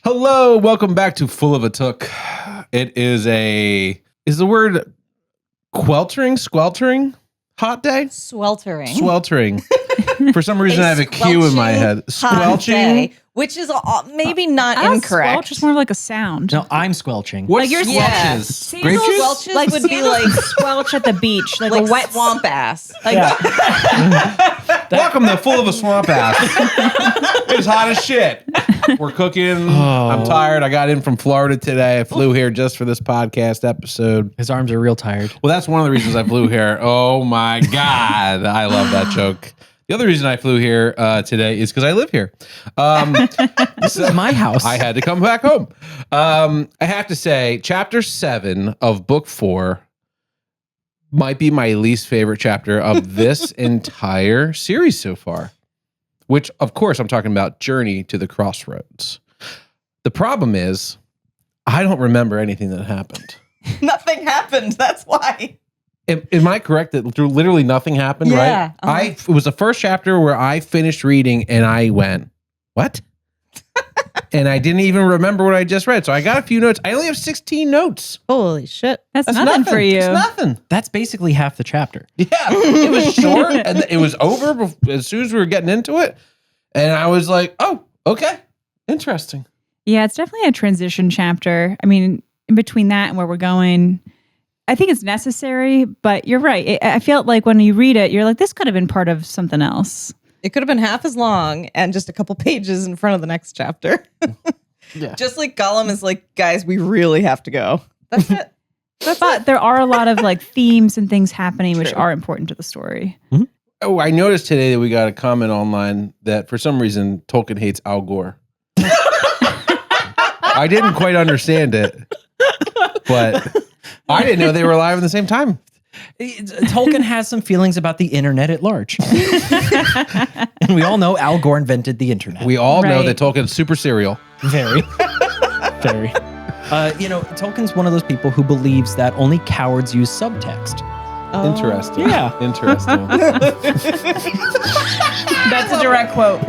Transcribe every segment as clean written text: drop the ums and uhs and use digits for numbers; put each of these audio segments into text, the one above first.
Hello, welcome back to Full of a Took. It is the word squeltering? Hot day? Sweltering. For some reason, I have a Q in my head. Squelching? Day, which is maybe not incorrect. Squelch is more like a sound. No, I'm squelching. What Like you're squelches? Yeah. Grape juice? Squelches like would be like squelch at the beach, like like a wet swamp ass. Like, Welcome to Full of a Swamp Ass. It's hot as shit. We're cooking. I'm tired. I got in from Florida today. I flew here just for this podcast episode. His arms are real tired. Well, that's one of the reasons I flew here. Oh my God. I love that joke. The other reason I flew here today is because I live here. This is my house. I had to come back home. I have to say, chapter 7 of book 4 might be my least favorite chapter of this entire series so far, which, of course, I'm talking about Journey to the Crossroads. The problem is, I don't remember anything that happened. Nothing happened. That's why. Am I correct that literally nothing happened, Yeah, right? It was the first chapter where I finished reading and I went, what? And I didn't even remember what I just read. So I got a few notes. I only have 16 notes. Holy shit. that's nothing for you. It's nothing. That's basically half the chapter. Yeah, it was short and it was over as soon as we were getting into it. And I was like, oh, okay. Interesting. Yeah, it's definitely a transition chapter. I mean, in between that and where we're going, I think it's necessary, but you're right. I felt like when you read it, you're like, this could have been part of something else. It could have been half as long and just a couple pages in front of the next chapter. Yeah. Just like Gollum is like, guys, we really have to go. That's it. But there are a lot of like themes and things happening which True. are important to the story. Oh, I noticed today that we got a comment online that for some reason Tolkien hates Al Gore. I didn't quite understand it, but I didn't know they were alive at the same time. Tolkien has some feelings about the internet at large. And we all know Al Gore invented the internet. We all know Right. that Tolkien's super serial. Very. Very. Tolkien's one of those people who believes that only cowards use subtext. Interesting. Yeah. Interesting. That's a direct quote.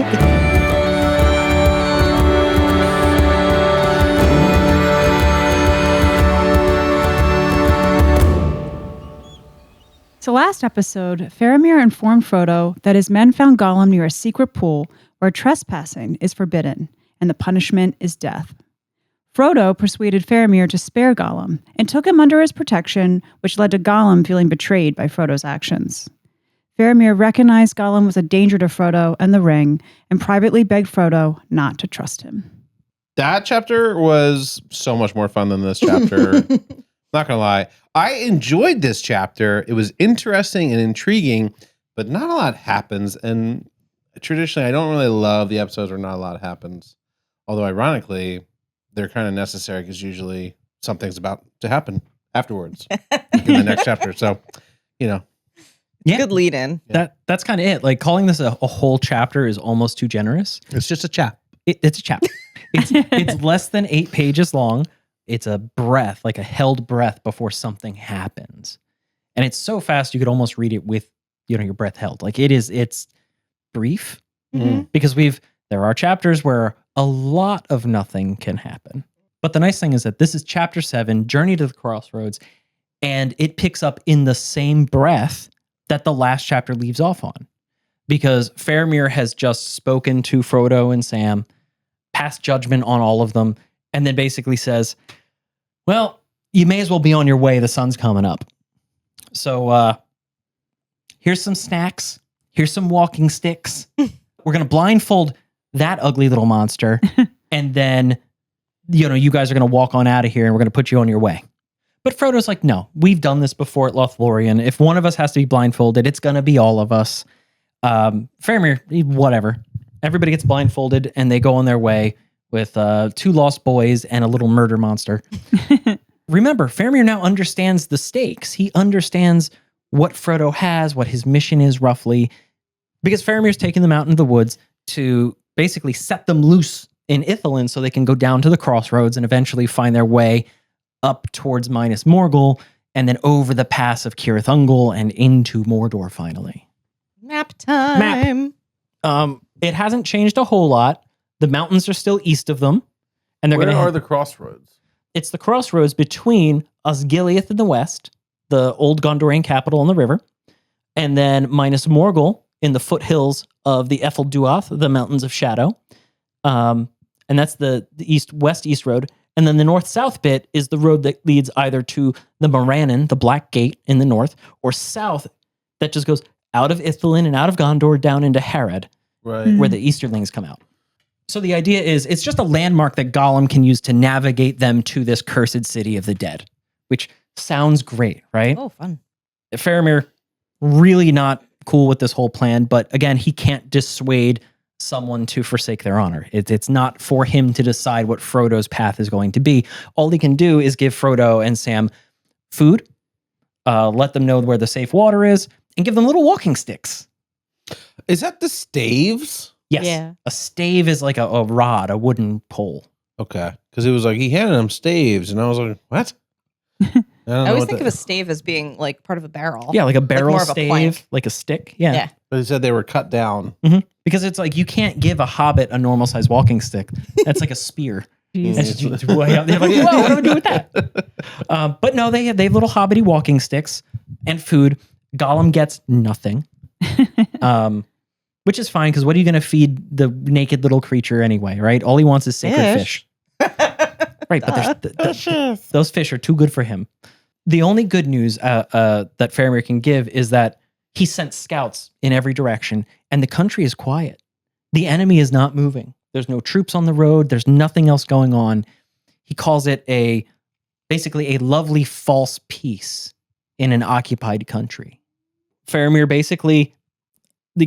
So last episode, Faramir informed Frodo that his men found Gollum near a secret pool where trespassing is forbidden, and the punishment is death. Frodo persuaded Faramir to spare Gollum and took him under his protection, which led to Gollum feeling betrayed by Frodo's actions. Faramir recognized Gollum was a danger to Frodo and the ring and privately begged Frodo not to trust him. That chapter was so much more fun than this chapter. Not gonna lie. I enjoyed this chapter. It was interesting and intriguing, but not a lot happens. And traditionally, I don't really love the episodes where not a lot happens. Although, ironically, they're kind of necessary because usually something's about to happen afterwards in the next chapter. So, Yeah. Good lead in. That's kind of it. Like calling this a whole chapter is almost too generous. it's just a chap. It's a chapter. It's less than 8 pages long. It's a breath, like a held breath before something happens. And it's so fast you could almost read it with, your breath held. Like it's brief because there are chapters where a lot of nothing can happen. But the nice thing is that this is chapter 7, Journey to the Crossroads, and it picks up in the same breath that the last chapter leaves off on. Because Faramir has just spoken to Frodo and Sam, passed judgment on all of them, and then basically says, well, you may as well be on your way. The sun's coming up. So here's some snacks. Here's some walking sticks. We're going to blindfold that ugly little monster. And then, you guys are going to walk on out of here and we're going to put you on your way. But Frodo's like, no, we've done this before at Lothlorien. If one of us has to be blindfolded, it's going to be all of us. Faramir, whatever. Everybody gets blindfolded and they go on their way with 2 lost boys and a little murder monster. Remember, Faramir now understands the stakes. He understands what Frodo has, what his mission is roughly, because Faramir's taking them out into the woods to basically set them loose in Ithilien so they can go down to the crossroads and eventually find their way up towards Minas Morgul and then over the pass of Cirith Ungol and into Mordor finally. Map time. It hasn't changed a whole lot. The mountains are still east of them, And they're Where going are to the crossroads? It's the crossroads between Osgiliath in the west, the old Gondorian capital on the river, and then Minas Morgul in the foothills of the Efelduath, the Mountains of Shadow. And that's the west-east road. And then the north-south bit is the road that leads either to the Morannon, the Black Gate in the north, or south that just goes out of Ithilien and out of Gondor down into Harad, Right. where the Easterlings come out. So the idea is it's just a landmark that Gollum can use to navigate them to this cursed city of the dead, which sounds great, right? Oh, fun. Faramir really not cool with this whole plan, but again, he can't dissuade someone to forsake their honor. It's not for him to decide what Frodo's path is going to be. All he can do is give Frodo and Sam food, let them know where the safe water is, and give them little walking sticks. Is that the staves? Yes. Yeah. A stave is like a rod, a wooden pole. Okay. Because it was like he handed them staves, and I was like, what? I always think of a stave as being like part of a barrel. Yeah, like a barrel more of a stave, plank. like a stick. Yeah. Yeah. But he said they were cut down. Because it's like you can't give a hobbit a normal sized walking stick. That's like a spear. Jeez. That's just way out there. Like, whoa, what do we do with that? But no, they have little hobbity walking sticks and food. Gollum gets nothing. Which is fine, because what are you going to feed the naked little creature anyway, right? All he wants is sacred fish. Right, but those fish are too good for him. The only good news that Faramir can give is that he sent scouts in every direction, and the country is quiet. The enemy is not moving. There's no troops on the road. There's nothing else going on. He calls it basically a lovely false peace in an occupied country. Faramir basically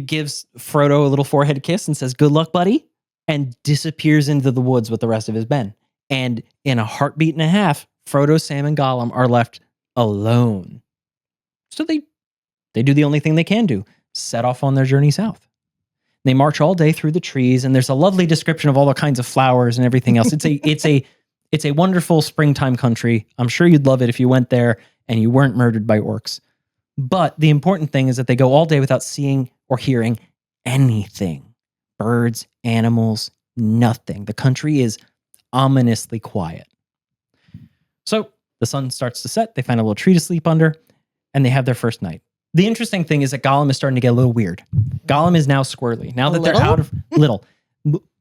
gives Frodo a little forehead kiss and says, "Good luck, buddy," and disappears into the woods with the rest of his men. And in a heartbeat and a half, Frodo, Sam, and Gollum are left alone. So they do the only thing they can do, set off on their journey south. They march all day through the trees, and there's a lovely description of all the kinds of flowers and everything else. It's a wonderful springtime country. I'm sure you'd love it if you went there and you weren't murdered by orcs. But the important thing is that they go all day without seeing or hearing anything. Birds, animals, nothing. The country is ominously quiet. So the sun starts to set. They find a little tree to sleep under, and they have their first night. The interesting thing is that Gollum is starting to get a little weird. Gollum is now squirrely. Now that they're out of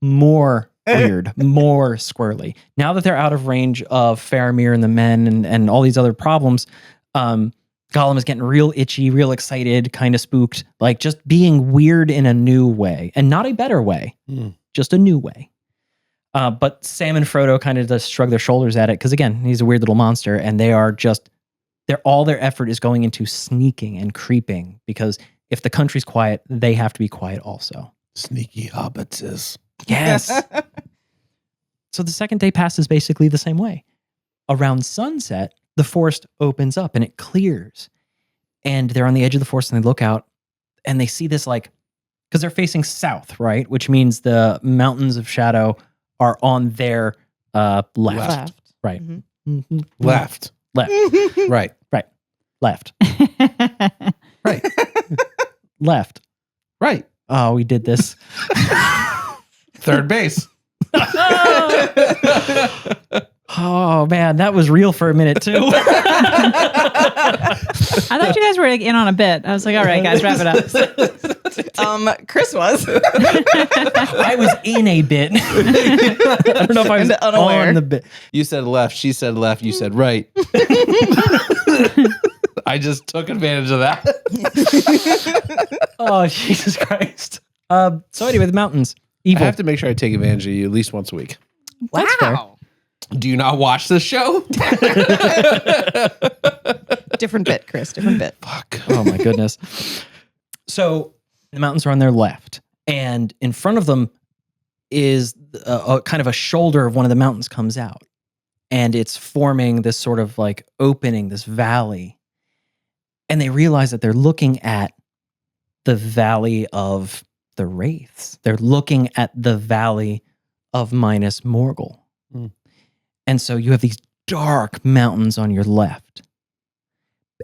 more weird, more squirrely. Now that they're out of range of Faramir and the men and all these other problems, Gollum is getting real itchy, real excited, kind of spooked, like just being weird in a new way, and not a better way, just a new way. But Sam and Frodo kind of just shrug their shoulders at it because, again, he's a weird little monster, and they are just, all their effort is going into sneaking and creeping, because if the country's quiet, they have to be quiet also. Sneaky hobbitses. Yes. So the second day passes basically the same way. Around sunset, the forest opens up and it clears. And they're on the edge of the forest and they look out and they see this, like, because they're facing south, right? Which means the mountains of shadow are on their left. Right. Mm-hmm. Left. Right. Left. Right. Left. Right. Oh, we did this. Third base. Oh man, that was real for a minute too. I thought you guys were like in on a bit. I was like, all right, guys, wrap it up. Chris was. I was in a bit. I don't know if I was unaware. on the bit. You said left. She said left. You said right. I just took advantage of that. Oh, Jesus Christ. So anyway, the mountains. Evil. I have to make sure I take advantage of you at least once a week. That's fair. Do you not watch the show? Different bit, Chris. Different bit. Fuck. Oh my goodness. So the mountains are on their left, and in front of them is a kind of a shoulder of one of the mountains comes out, and it's forming this sort of like opening, this valley. And they realize that they're looking at the valley of the Wraiths. They're looking at the valley of Minas Morgul. And so you have these dark mountains on your left.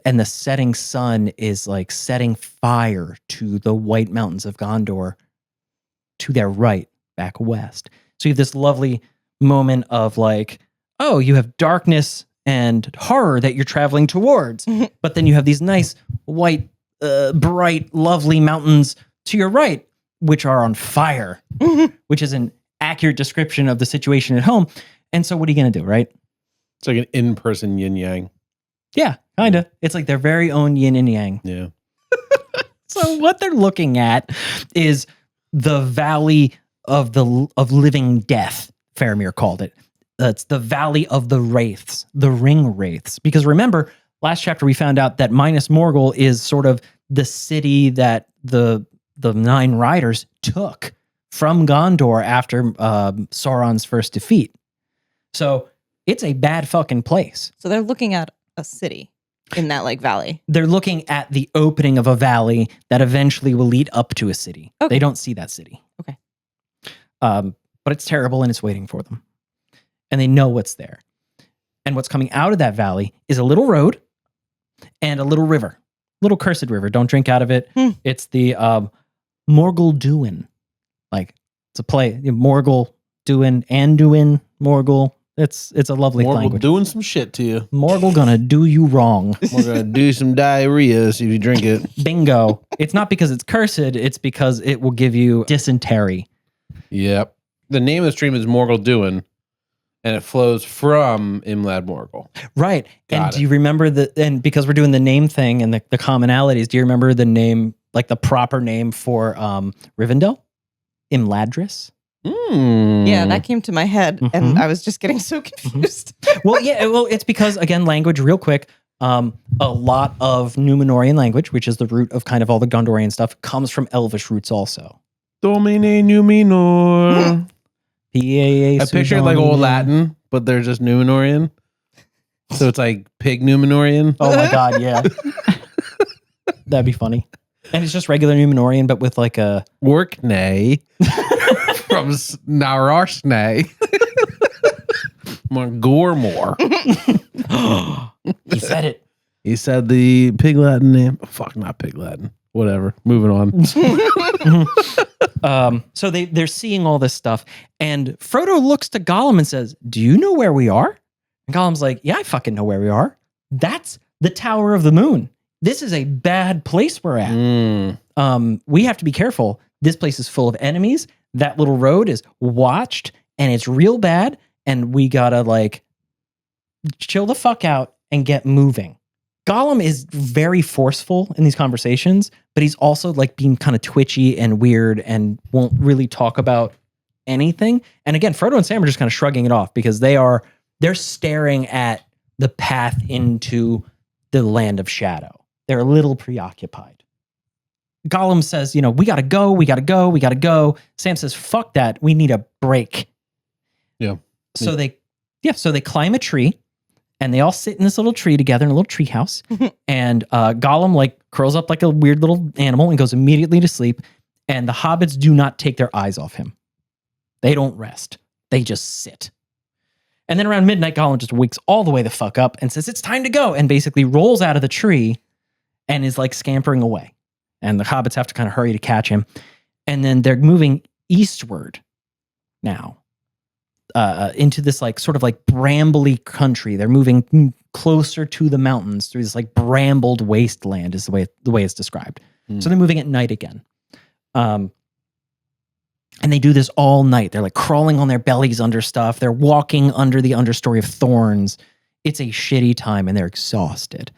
And the setting sun is like setting fire to the white mountains of Gondor to their right, back west. So you have this lovely moment of like, oh, you have darkness and horror that you're traveling towards, but then you have these nice white, bright, lovely mountains to your right, which are on fire, which is an accurate description of the situation at home. And so what are you going to do, right? It's like an in-person yin yang. Yeah, kind of. It's like their very own yin and yang. Yeah. So what they're looking at is the valley of living death, Faramir called it. It's the valley of the wraiths, the ring wraiths. Because remember, last chapter we found out that Minas Morgul is sort of the city that the Nine Riders took from Gondor after Sauron's first defeat. So it's a bad fucking place. So they're looking at a city in that like valley. They're looking at the opening of a valley that eventually will lead up to a city. Okay. They don't see that city. Okay. But it's terrible and it's waiting for them. And they know what's there. And what's coming out of that valley is a little road and a little river. Little cursed river. Don't drink out of it. It's the Morgul Duin. Like, it's a play. Morgul Duin, Anduin, Morgul. It's a lovely Morgul language. doing some shit to you. Morgul gonna do you wrong. We're going to do some diarrhea if you drink it. Bingo. It's not because it's cursed. It's because it will give you dysentery. Yep. The name of the stream is Morgul Duin, and it flows from Imlad Morgul. Right. Got And it. do you remember and because we're doing the name thing and the commonalities, do you remember the name, like the proper name for Rivendell? Imladris? Yeah, that came to my head, and Mhm. I was just getting so confused. Well, yeah, it's because, again, language, real quick, a lot of Numenorian language, which is the root of kind of all the Gondorian stuff, comes from Elvish roots also. Domine Numenor. P-A-A. I pictured like old Latin, but they're just Numenorian. So it's like pig Numenorian. Oh my God, yeah. That'd be funny. And it's just regular Numenorian, but with like a... Worknay from Naurarsnay. Gormore. He said it. He said the pig Latin name. Fuck, not pig Latin. Whatever. Moving on. So they're seeing all this stuff, and Frodo looks to Gollum and says, "Do you know where we are?" And Gollum's like, "Yeah, I fucking know where we are. That's the Tower of the Moon. This is a bad place we're at. We have to be careful. This place is full of enemies. That little road is watched, and it's real bad. And we gotta like chill the fuck out and get moving." Gollum is very forceful in these conversations, but he's also like being kind of twitchy and weird and won't really talk about anything. And again, Frodo and Sam are just kind of shrugging it off because they're staring at the path into the land of shadow. They're a little preoccupied. Gollum says, we gotta go, we gotta go, we gotta go. Sam says, fuck that, we need a break. Yeah. So they climb a tree. And they all sit in this little tree together in a little tree house. And Gollum like curls up like a weird little animal and goes immediately to sleep. And the hobbits do not take their eyes off him. They don't rest. They just sit. And then around midnight, Gollum just wakes all the way the fuck up and says, "It's time to go." And basically rolls out of the tree and is like scampering away. And the hobbits have to kind of hurry to catch him. And then they're moving eastward now. Into this like sort of like brambly country. They're moving closer to the mountains through this like brambled wasteland is the way it's described. So they're moving at night again. And they do this all night. They're like crawling on their bellies under stuff. They're walking under the understory of thorns. It's a shitty time and they're exhausted.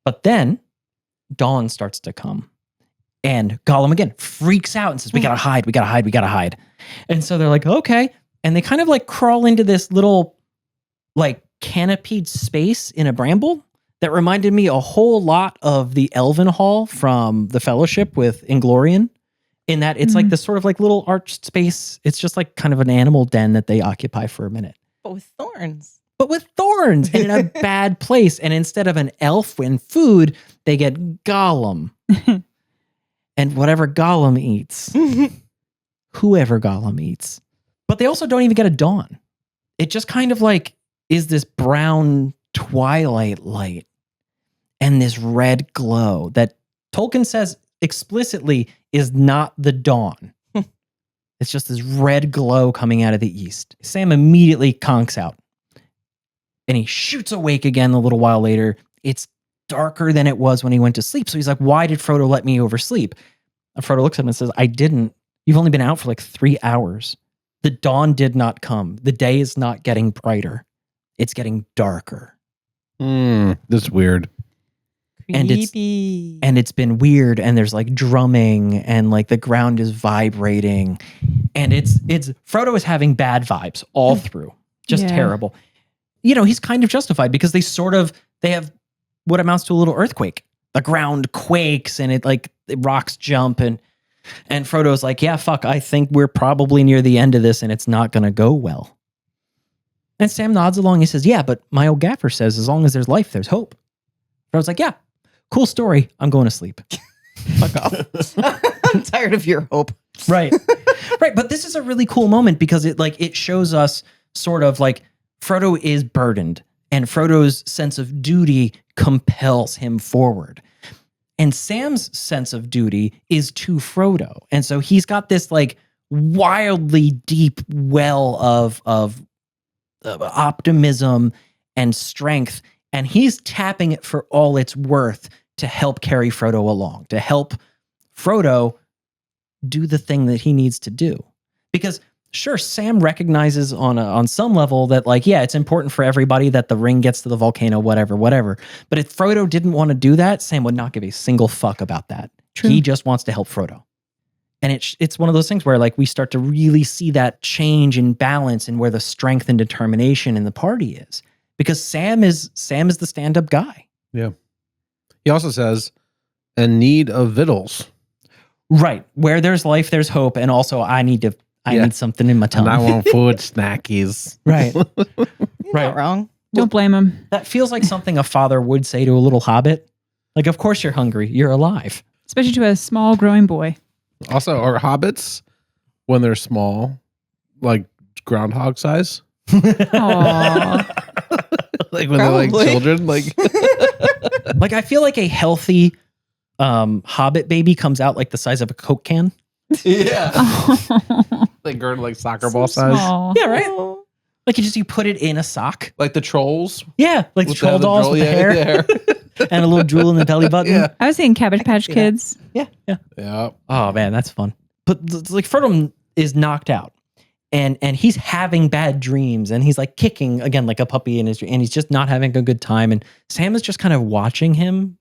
But then dawn starts to come. And Gollum again freaks out and says, we gotta hide, we gotta hide, we gotta hide. And so they're like, okay. And they kind of like crawl into this little like canopied space in a bramble that reminded me a whole lot of the Elven Hall from the Fellowship with Inglorian, in that it's like this sort of like little arched space. It's just like kind of an animal den that they occupy for a minute. But with thorns. But with thorns and in a bad place. And instead of an elf and food, they get Gollum. And whatever Gollum eats, whoever Gollum eats. But they also don't even get a dawn. It just kind of like is this brown twilight light and this red glow that Tolkien says explicitly is not the dawn. It's just this red glow coming out of the east. Sam immediately conks out. And he shoots awake again a little while later. It's darker than it was when he went to sleep. So he's like, why did Frodo let me oversleep? And Frodo looks at him and says, I didn't. You've only been out for like 3 hours. The dawn did not come. The day is not getting brighter. It's getting darker. That's weird. Creepy. And it's been weird, and there's like drumming, and like the ground is vibrating, and it's Frodo is having bad vibes all through, just terrible. You know, he's kind of justified because they have what amounts to a little earthquake. The ground quakes, and the rocks jump, and Frodo's like, yeah, fuck, I think we're probably near the end of this, and it's not gonna go well. And Sam nods along. He says, yeah, but my old gaffer says as long as there's life, there's hope. Frodo's like, yeah. Cool story. I'm going to sleep. Fuck off. I'm tired of your hope. Right. Right. But this is a really cool moment because it shows us sort of like Frodo is burdened and Frodo's sense of duty compels him forward. And Sam's sense of duty is to Frodo. And so he's got this like wildly deep well of optimism and strength. And he's tapping it for all it's worth to help carry Frodo along, to help Frodo do the thing that he needs to do. Because sure, Sam recognizes on some level that like, yeah, it's important for everybody that the ring gets to the volcano, whatever. But if Frodo didn't want to do that, Sam would not give a single fuck about that. True. He just wants to help Frodo. And it's one of those things where like we start to really see that change in balance and where the strength and determination in the party is. Because Sam is the stand-up guy. Yeah. He also says, "In need of victuals." Right. Where there's life, there's hope. And also I need something in my tongue. And I want food snackies. Right. You're not wrong. Don't blame him. That feels like something a father would say to a little hobbit. Like, of course you're hungry. You're alive. Especially to a small growing boy. Also, are hobbits, when they're small, like groundhog size? Aww. Like when they're like Probably. children? Like, Like, I feel like a healthy hobbit baby comes out like the size of a Coke can. yeah. Like gird like soccer ball size. Small. Yeah, right? Like you put it in a sock. Like the trolls. Yeah, like the troll dolls with the hair and a little drool in the belly button. Yeah. I was thinking Cabbage Patch Kids. Yeah. Yeah. Oh man, that's fun. But like Frodo is knocked out, and he's having bad dreams, and he's like kicking again like a puppy in his dream, and he's just not having a good time. And Sam is just kind of watching him,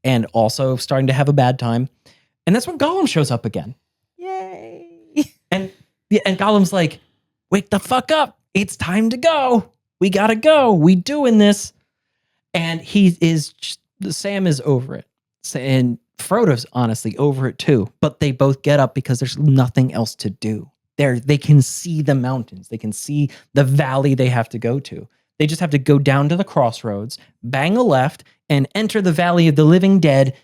and also starting to have a bad time. And that's when Gollum shows up again, Yay. and Gollum's like, "Wake the fuck up! It's time to go. We gotta go. We doing this." And Sam is over it, and Frodo's honestly over it too, but they both get up because there's nothing else to do. They can see the mountains. They can see the valley they have to go to. They just have to go down to the crossroads, bang a left, and enter the valley of the living dead,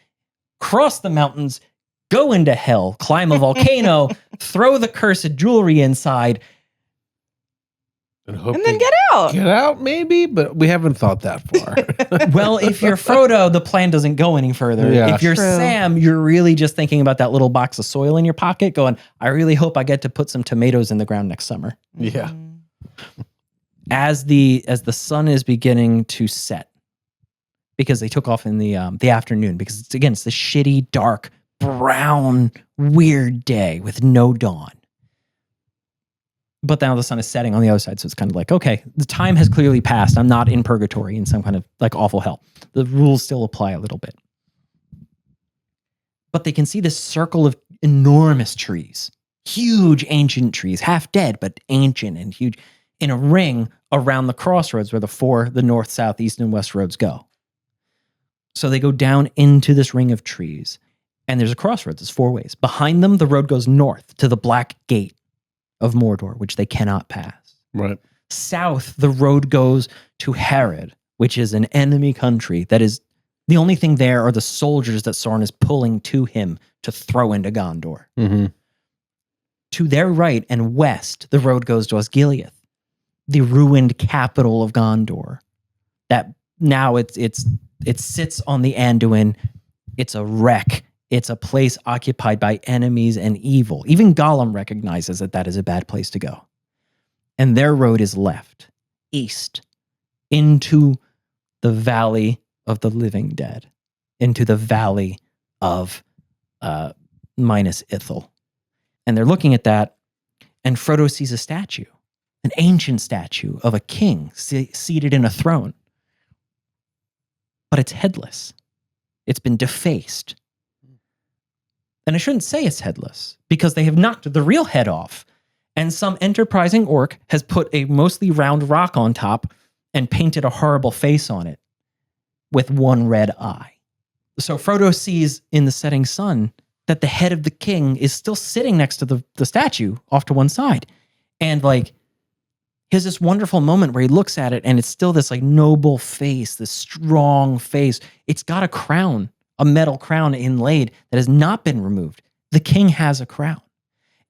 cross the mountains, go into hell, climb a volcano, throw the cursed jewelry inside. And hope And then they get out. get out, maybe, but we haven't thought that far. Well, if you're Frodo, the plan doesn't go any further. Yeah. If you're True. Sam, you're really just thinking about that little box of soil in your pocket going, I really hope I get to put some tomatoes in the ground next summer. Yeah. As the sun is beginning to set, because they took off in the afternoon, because it's the shitty, dark, brown, weird day with no dawn. But now the sun is setting on the other side, so it's kind of like, okay, the time has clearly passed. I'm not in purgatory in some kind of like awful hell. The rules still apply a little bit. But they can see this circle of enormous trees, huge ancient trees, half dead, but ancient and huge, in a ring around the crossroads where the north, south, east, and west roads go. So they go down into this ring of trees, and there's a crossroads. It's 4 ways. Behind them, the road goes north to the Black Gate of Mordor, which they cannot pass. Right. South, the road goes to Harad, which is an enemy country that is the only thing there are the soldiers that Sauron is pulling to him to throw into Gondor. Mm-hmm. To their right and west, the road goes to Osgiliath, the ruined capital of Gondor. That now it sits on the Anduin. It's a wreck. It's a place occupied by enemies and evil. Even Gollum recognizes that that is a bad place to go. And their road is left, east, into the valley of the living dead, into the valley of Minas Ithil. And they're looking at that, and Frodo sees a statue, an ancient statue of a king seated in a throne. But it's headless. It's been defaced. And I shouldn't say it's headless, because they have knocked the real head off, and some enterprising orc has put a mostly round rock on top and painted a horrible face on it with one red eye. So Frodo sees in the setting sun that the head of the king is still sitting next to the statue off to one side. And like, he has this wonderful moment where he looks at it and it's still this like noble face, this strong face. It's got a crown, a metal crown inlaid that has not been removed. The king has a crown.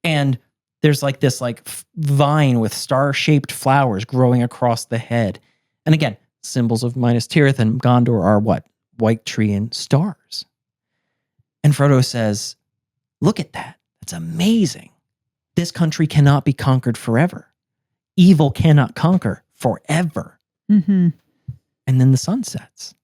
And there's like this like vine with star-shaped flowers growing across the head. And again, symbols of Minas Tirith and Gondor are what? White tree and stars. And Frodo says, look at that. That's amazing. This country cannot be conquered forever. Evil cannot conquer forever. Mm-hmm. And then the sun sets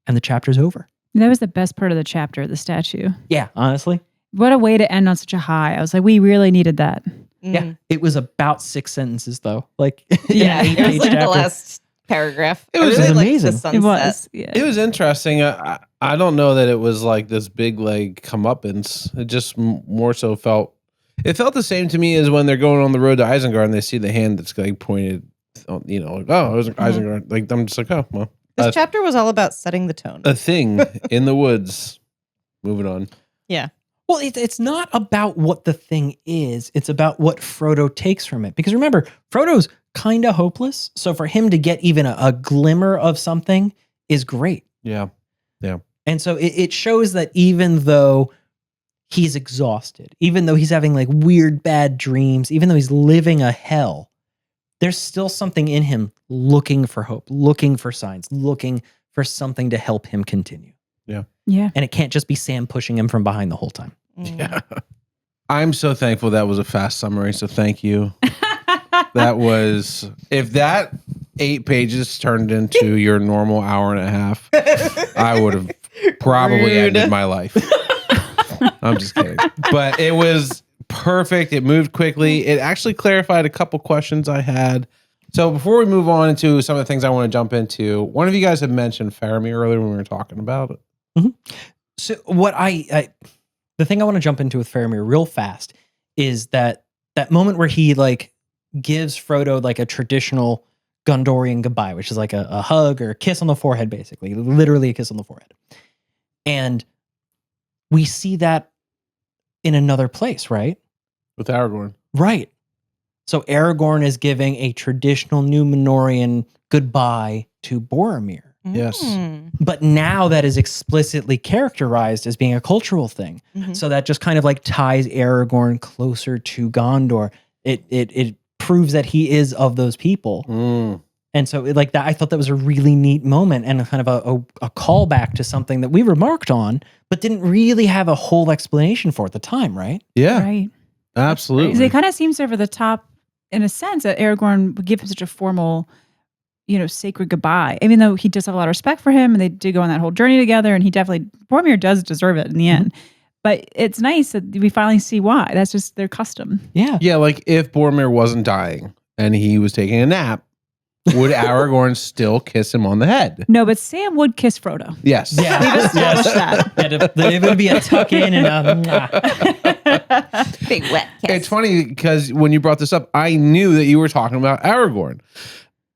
and the chapter's over. That was the best part of the chapter, the statue. Yeah, honestly. What a way to end on such a high. I was like, we really needed that. Yeah. It was about 6 sentences though. Like Yeah, an it was 8-page like the chapter. last paragraph. It was amazing. The sunset. It was. Yeah. It was interesting. I don't know that it was like this big like comeuppance. It just more so felt. It felt the same to me as when they're going on the road to Isengard and they see the hand that's like pointed. You know, like, oh, it was Isengard. Like I'm just like, oh, well, This chapter was all about setting the tone. a thing in the woods. Moving on. Yeah. Well, it's not about what the thing is. It's about what Frodo takes from it. Because remember, Frodo's kind of hopeless. So for him to get even a glimmer of something is great. Yeah. And so it shows that even though he's exhausted, even though he's having like weird bad dreams, even though he's living a hell, there's still something in him looking for hope, looking for signs, looking for something to help him continue. Yeah. And it can't just be Sam pushing him from behind the whole time. Yeah. I'm so thankful that was a fast summary. So thank you. That was, if that 8 pages turned into your normal hour and a half, I would have probably ended my life. I'm just kidding. But it was perfect. It moved quickly. It actually clarified a couple questions I had. So before we move on into some of the things I want to jump into, one of you guys had mentioned Faramir earlier when we were talking about it. Mm-hmm. So what the thing I want to jump into with Faramir real fast is that moment where he like gives Frodo like a traditional Gondorian goodbye, which is like a hug or a kiss on the forehead, basically, literally a kiss on the forehead. And we see that in another place, right? With Aragorn. Right. So Aragorn is giving a traditional Númenórean goodbye to Boromir. Yes. But now that is explicitly characterized as being a cultural thing. Mhm. So that just kind of like ties Aragorn closer to Gondor. It proves that he is of those people. And so like that, I thought that was a really neat moment and kind of a callback to something that we remarked on, but didn't really have a whole explanation for at the time, right? Yeah. Right. Absolutely. Because it kind of seems over the top in a sense that Aragorn would give him such a formal, sacred goodbye, even though he does have a lot of respect for him and they did go on that whole journey together. And Boromir does deserve it in the end. But it's nice that we finally see why. That's just their custom. Yeah. Yeah, like if Boromir wasn't dying and he was taking a nap, would Aragorn still kiss him on the head? No, but Sam would kiss Frodo. Yes. Yeah. We've established that. It would be a tuck in and Big wet kiss. It's funny because when you brought this up, I knew that you were talking about Aragorn.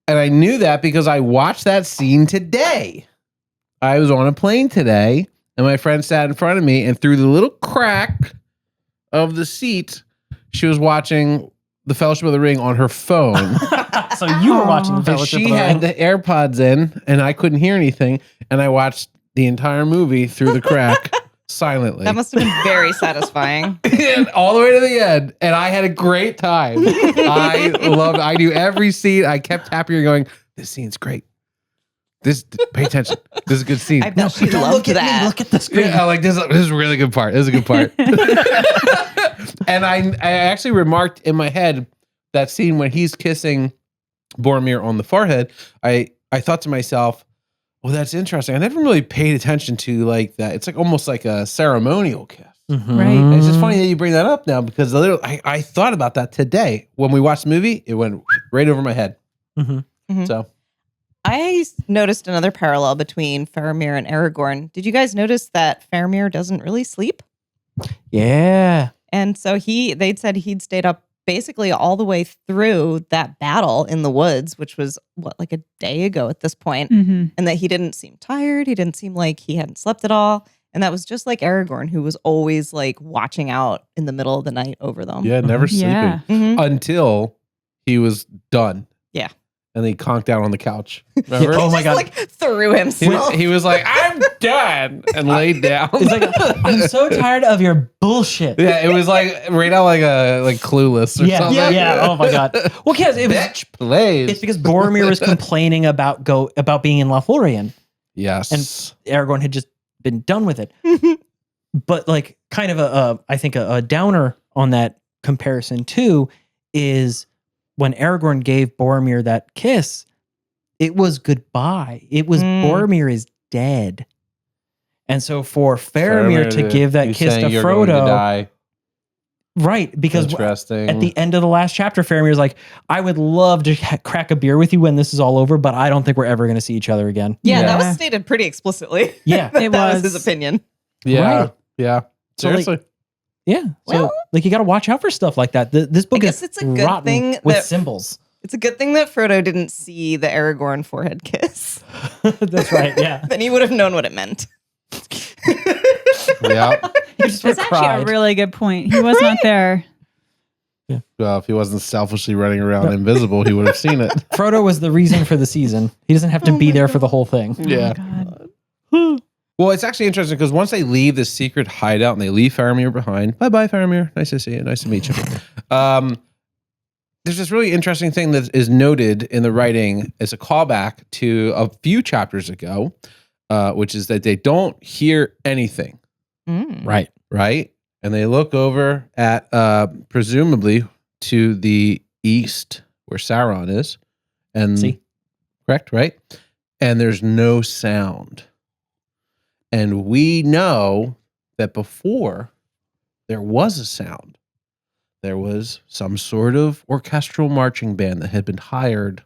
And I knew that because I watched that scene today. I was on a plane today and my friend sat in front of me and through the little crack of the seat, she was watching The Fellowship of the Ring on her phone. So you were watching the And Fellowship she of the had Ring. the AirPods in and I couldn't hear anything. And I watched the entire movie through the crack silently. That must have been very satisfying. And all the way to the end. And I had a great time. I knew every scene. I kept tapping and going, this scene's great. Pay attention. This is a good scene. I bet she Don't loved look at that. me. Look at the screen. Yeah, like this is a really good part. This is a good part. And I actually remarked in my head that scene when he's kissing Boromir on the forehead. I thought to myself, well, that's interesting. I never really paid attention to like that. It's like almost like a ceremonial kiss. Mhm. Right. And it's just funny that you bring that up now because I thought about that today when we watched the movie. It went right over my head. Mhm. Mhm. So I noticed another parallel between Faramir and Aragorn. Did you guys notice that Faramir doesn't really sleep? Yeah. And so they'd said he'd stayed up basically all the way through that battle in the woods, which was like a day ago at this point, Mm-hmm. and that he didn't seem tired. He didn't seem like he hadn't slept at all. And that was just like Aragorn, who was always like watching out in the middle of the night over them. yeah, never sleeping Yeah. Mhm. until he was done. Yeah. And then he conked out on the couch. Remember? Oh my Just God. like through He, himself. he was like, I'm done, and laid down. It's like, I'm so tired of your bullshit. yeah, it was like right out like Clueless or Yeah, something. yeah. Oh my God. Well, because it was, Bitch, please. it's because Boromir was complaining about being in Lothlorien. Yes. And Aragorn had just been done with it. But like kind of I think a downer on that comparison too is when Aragorn gave Boromir that kiss, it was goodbye. It was Boromir is dead. And so for Faramir to give that you kiss to saying you're going to Frodo, die. right? Because Interesting. at the end of the last chapter, Faramir's like, I would love to crack a beer with you when this is all over, but I don't think we're ever going to see each other again. yeah, that Yeah. was stated pretty explicitly. Yeah. It that was. his opinion. yeah, Right. yeah. So, like, Seriously. Yeah. So Well- like you got to watch out for stuff like that. This book guess is it's a good rotten thing with that- symbols. It's a good thing that Frodo didn't see the Aragorn forehead kiss. That's right. Yeah. Then he would have known what it meant. Yeah. He just That's actually cried. a really good point. He was not there. Well, if he wasn't selfully running around invisible, he would have seen it. Frodo was the reason for the season. He doesn't have to be there for the whole thing. Yeah. Oh my God. Well, it's actually interesting because once they leave the secret hideout and they leave Faramir behind, bye-bye, Faramir. Nice to see you. Nice to meet you. There's this really interesting thing that is noted in the writing as a callback to a few chapters ago, which is that they don't hear anything, Right. right? And they look over at, presumably, to the east where Sauron is. And See? correct, right? And there's no sound. And we know that before there was a sound, there was some sort of orchestral marching band that had been hired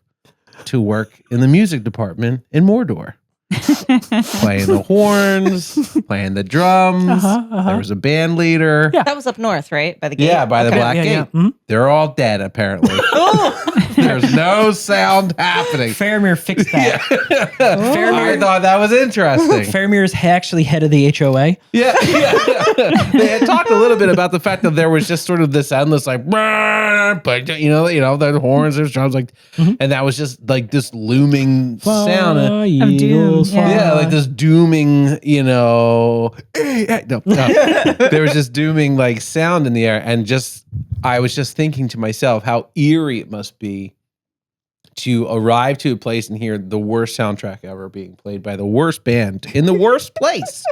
to work in the music department in Mordor, playing the horns, playing the drums. There was a band leader. Yeah. That was up north, right? By the gate? Yeah, by the Okay. Black Yeah, Gate. yeah. Mhm. They're all dead, apparently. Oh! There's no sound happening. Faramir fixed that. I thought that was interesting. Faramir is actually head of the HOA. Yeah. They had talked a little bit about the fact that there was just sort of this endless like, but you know, the horns, there's drums, like, and that was just like this looming sound. Of doom, Yeah, like this dooming, no. There was this dooming like sound in the air, and I was just thinking to myself how eerie it must be to arrive to a place and hear the worst soundtrack ever being played by the worst band in the worst place,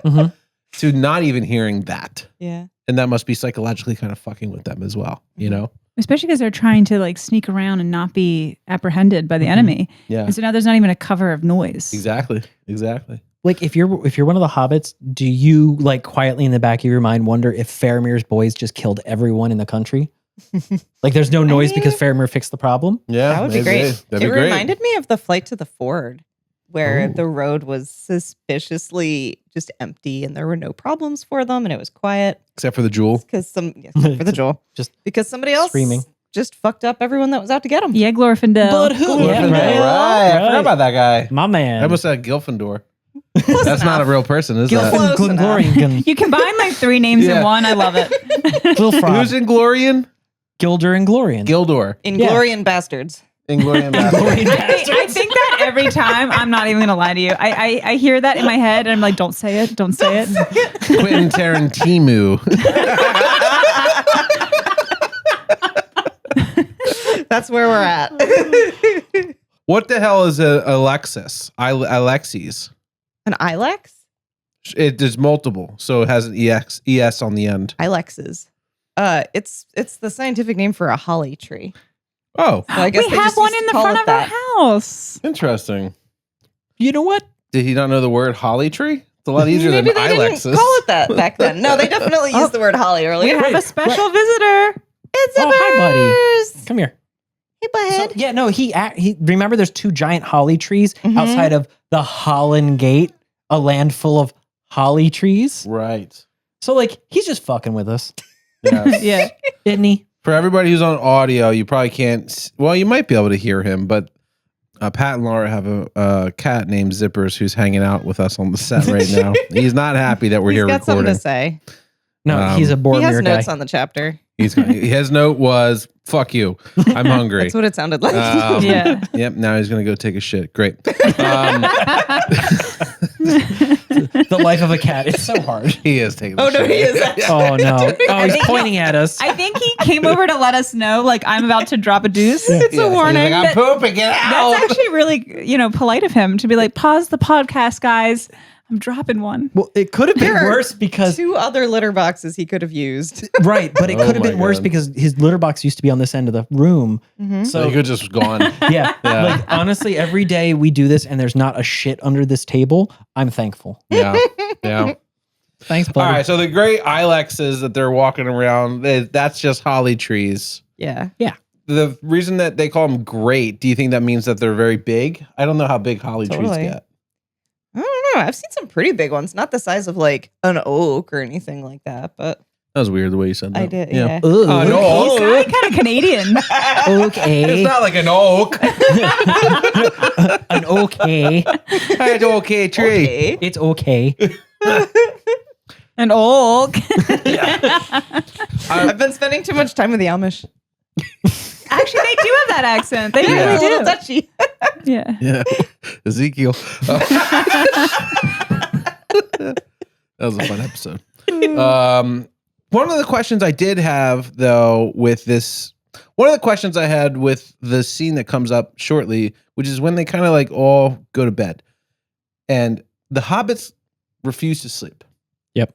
to not even hearing that. Yeah. And that must be psychologically kind of fucking with them as well, Especially because they're trying to like sneak around and not be apprehended by the enemy. Yeah, And so now there's not even a cover of noise. exactly. Like if you're one of the hobbits, do you like quietly in the back of your mind wonder if Faramir's boys just killed everyone in the country? Like there's no noise because Faramir fixed the problem? Yeah, That would be great. That'd It be great. reminded me of the flight to the ford, where Ooh. the road was suspiciously just empty and there were no problems for them and it was quiet Except for the jewel. because for the Joel. Just because somebody else screaming. just fucked up everyone that was out to get them. Yeah, Glorfindel. But who? Gryffindor, Yeah, right. I forgot Right. about that guy. My man. I almost said Gryffindor. That's not a real person, is that? Close enough. Glorian. You combine like three names Yeah. in one. I love it. Little frog. Who's Inglorian? Gilder and Glorian. Gildor. Inglorian bastards. Inglorian Bastard. I think that every time. I'm not even gonna lie to you. I hear that in my head and I'm like, don't say it. Don't say it. Quentin Tarantino. That's where we're at. What the hell is a Alexis? Alexis. An ilex? There's multiple, so it has an es on the end. Ilexes. It's the scientific name for a holly tree. Oh, So I guess we they have just one used in to the call front it of our that. house. interesting. You know what? Did he not know the word holly tree? It's a lot easier Maybe than they Ilexis. didn't call it that back then. No, they definitely used the word holly We earlier. have a special visitor. It's a Oh, hi, buddy. Zippers. Come here. Hey, So, butthead. yeah, no, he remember there's 2 giant holly trees Mhm. outside of the Holland Gate, a land full of holly trees. Right. So like he's just fucking with us, Yes. Yeah. isn't he? For everybody who's on audio, you probably can't. Well, you might be able to hear him, but Pat and Laura have a cat named Zippers who's hanging out with us on the set right now. He's not happy that we're He's here got something recording. to say. No, he's a He Boromir has guy. notes on the chapter. His note was "fuck you, I'm hungry." That's what it sounded like. Yeah. Yep. Now he's gonna go take a shit. Great. The life of a cat. It's so hard. He is taking. Oh, a no, shit. he is actually. Oh no! Oh, I he's think- pointing at us. I think he came over to let us know, like, I'm about to drop a deuce. It's Yeah, a he's warning. like, I'm pooping. Get out. That's actually really, polite of him to be like, pause the podcast, guys. I'm dropping one. Well, it could have been There are worse because 2 other litter boxes he could have used. right, but it Oh could have my been worse God. because his litter box used to be on this end of the room. Mhm. So So he could just gone. yeah, Yeah. like honestly, every day we do this and there's not a shit under this table. I'm thankful. Yeah. Yeah. Thanks, All buddy. right. So the great ilexes that they're walking around, that's just holly trees. Yeah. The reason that they call them great, do you think that means that they're very big? I don't know how big holly trees Totally. get. I don't know. I've seen some pretty big ones, not the size of like an oak or anything like that, but That was weird the way you said that. I did. Yeah. Ooh, no. He's sounding kind of Canadian. okay. It's not like an oak. An okay. It's an okay tree. Okay. It's okay. An oak. I've been spending too much time with the Amish. Actually, they do have that accent. They They're really a little do. touchy. Yeah. Yeah. Ezekiel. That was a fun episode. One of the questions I did have, though, with this, one of the questions I had with the scene that comes up shortly, which is when they kind of like all go to bed and the hobbits refuse to sleep. Yep.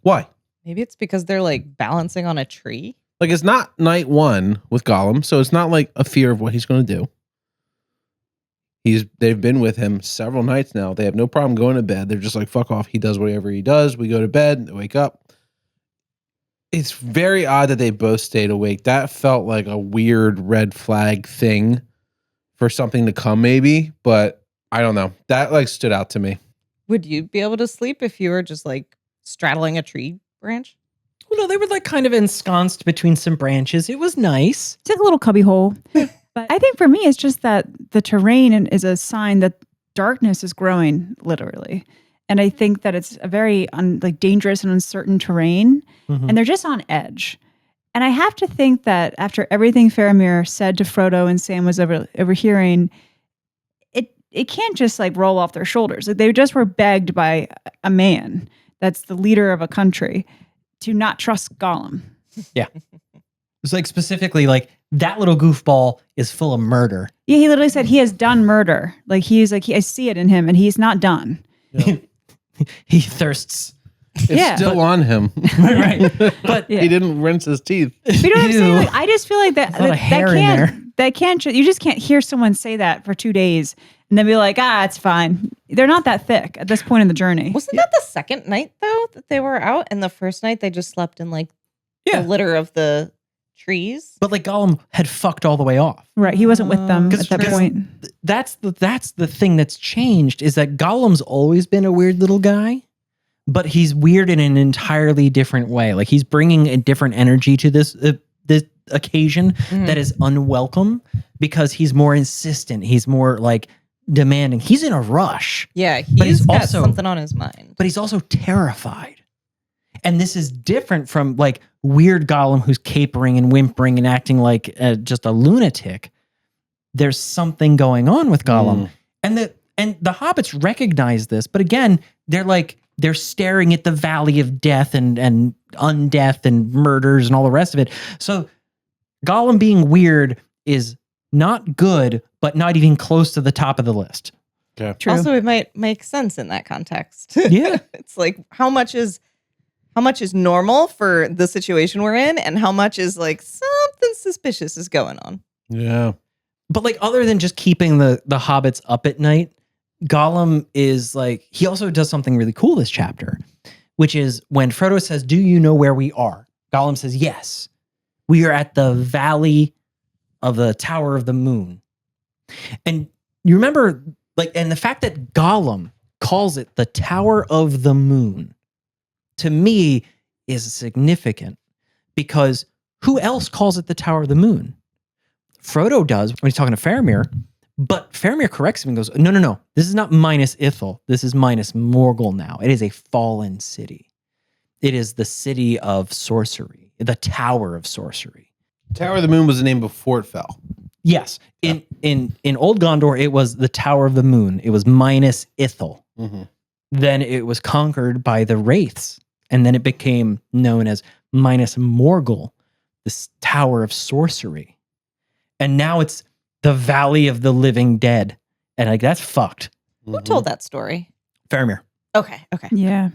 Why? Maybe it's because they're like balancing on a tree. Like, it's not night one with Gollum, so it's not like a fear of what he's going to do. They've been with him several nights now. They have no problem going to bed. They're just like, fuck off. He does whatever he does. We go to bed, they wake up. It's very odd that they both stayed awake. That felt like a weird red flag thing for something to come, maybe, but I don't know. That like stood out to me. Would you be able to sleep if you were just like straddling a tree branch? Well, no, they were like kind of ensconced between some branches. It was nice. It's like a little cubby hole. But I think for me, it's just that the terrain is a sign that darkness is growing, literally. And I think that it's a very dangerous and uncertain terrain. Mhm. And they're just on edge. And I have to think that after everything Faramir said to Frodo and Sam was overhearing, it can't just like roll off their shoulders. Like, they just were begged by a man that's the leader of a country to not trust Gollum. It's like specifically like that little goofball is full of murder. Yeah, he literally said he has done murder. Like, he's like, I see it in him, and he's not done. He thirsts. It's Yeah. still on him. Right. But Yeah. He didn't rinse his teeth. But you know what I'm saying? Ew. Like, I just feel like that There's a lot of hair in you just can't hear someone say that for 2 days and then be like, it's fine. They're not that thick at this point in the journey. Wasn't that the second night though that they were out? And the first night they just slept in like Yeah. the litter of the trees. But like Gollum had fucked all the way off. Right. He wasn't with them Because- at that because- point. That's the thing that's changed is that Gollum's always been a weird little guy, but he's weird in an entirely different way. Like he's bringing a different energy to this occasion that is unwelcome because he's more insistent. He's more like demanding. He's in a rush, Yeah, But he's he's got also- something on his mind. but he's also terrified. And this is different from like weird Gollum who's capering and whimpering and acting like just a lunatic. There's something going on with Gollum. And the hobbits recognize this, but again, they're staring at the valley of death and undeath and murders and all the rest of it. So Gollum being weird is not good, but not even close to the top of the list. Okay. True. Also, it might make sense in that context. Yeah. It's like how much is normal for the situation we're in, and how much is like something suspicious is going on. Yeah. But like other than just keeping the hobbits up at night, Gollum is like, he also does something really cool this chapter, which is when Frodo says, "Do you know where we are?" Gollum says, "Yes. We are at the valley of the Tower of the Moon." And you remember, like, and the fact that Gollum calls it the Tower of the Moon, to me, is significant because who else calls it the Tower of the Moon? Frodo does when he's talking to Faramir, but Faramir corrects him and goes, no, this is not Minas Ithil. This is Minas Morgul now. It is a fallen city. It is the city of sorcery, the Tower of Sorcery. Tower of the Moon was the name before it fell. Yes. In Old Gondor, it was the Tower of the Moon. It was Minas Ithil. Mm-hmm. Then it was conquered by the Wraiths, and then it became known as Minas Morgul, this Tower of Sorcery. And now it's the Valley of the Living Dead. And like, that's fucked. Who told that story? Faramir. Okay. Yeah.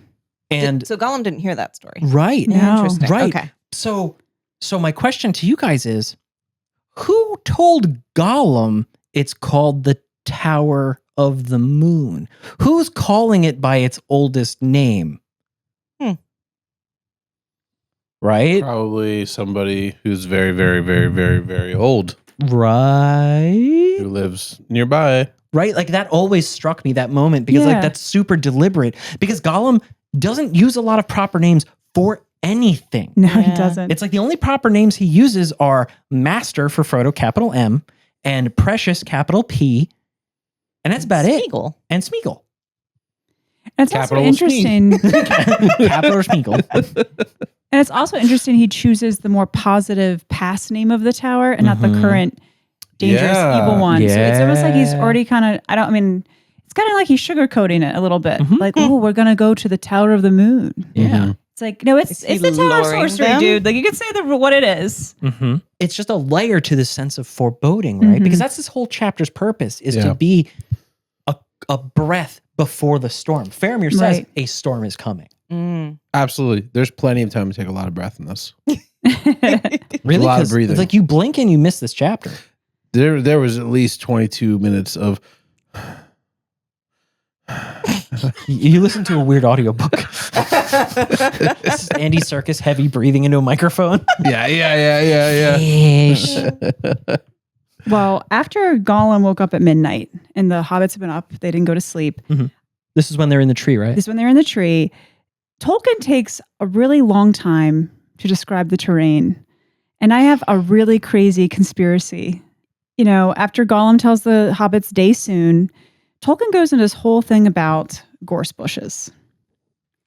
And So Gollum didn't hear that story. right. No. Interesting. Right. Okay. So my question to you guys is, who told Gollum it's called the Tower of the Moon? Who's calling it by its oldest name? Right? Probably somebody who's very, very, very, very, very old Right? who lives nearby. Right? Like that always struck me, that moment, because Yeah. like that's super deliberate. Because Gollum doesn't use a lot of proper names for anything. No, he Yeah. doesn't. It's like the only proper names he uses are Master for Frodo, capital M, and Precious, capital P, and that's about it. Smeagol. And Smeagol. And it's also Capital interesting. Capital or Smeagol. And it's also interesting he chooses the more positive past name of the tower and not the Mhm. current dangerous Yeah. evil one. So it's almost like he's Yeah. already kind of, it's kind of like he's sugarcoating it a little bit. Mhm. Like, oh, we're going to go to the Tower of the Moon. Yeah. It's like, no, it's Is he the Tower of luring Sorcery, them? dude. Like, you can say what it is. Mm-hmm. It's just a layer to the sense of foreboding, right? Mhm. Because that's this whole chapter's purpose, is Yeah. to be a breath before the storm. Faramir says Right. a storm is coming. Mm. Absolutely. There's plenty of time to take a lot of breath in this. Really? A lot of 'Cause breathing. It's like you blink and you miss this chapter. There was at least 22 minutes of You listen to a weird audiobook. This is Andy Serkis heavy breathing into a microphone. yeah. Well, after Gollum woke up at midnight and the hobbits have been up, they didn't go to sleep. This is when they're in the tree, right? This is when they're in the tree. Tolkien takes a really long time to describe the terrain. And I have a really crazy conspiracy. You know, after Gollum tells the hobbits day soon, Tolkien goes into this whole thing about gorse bushes.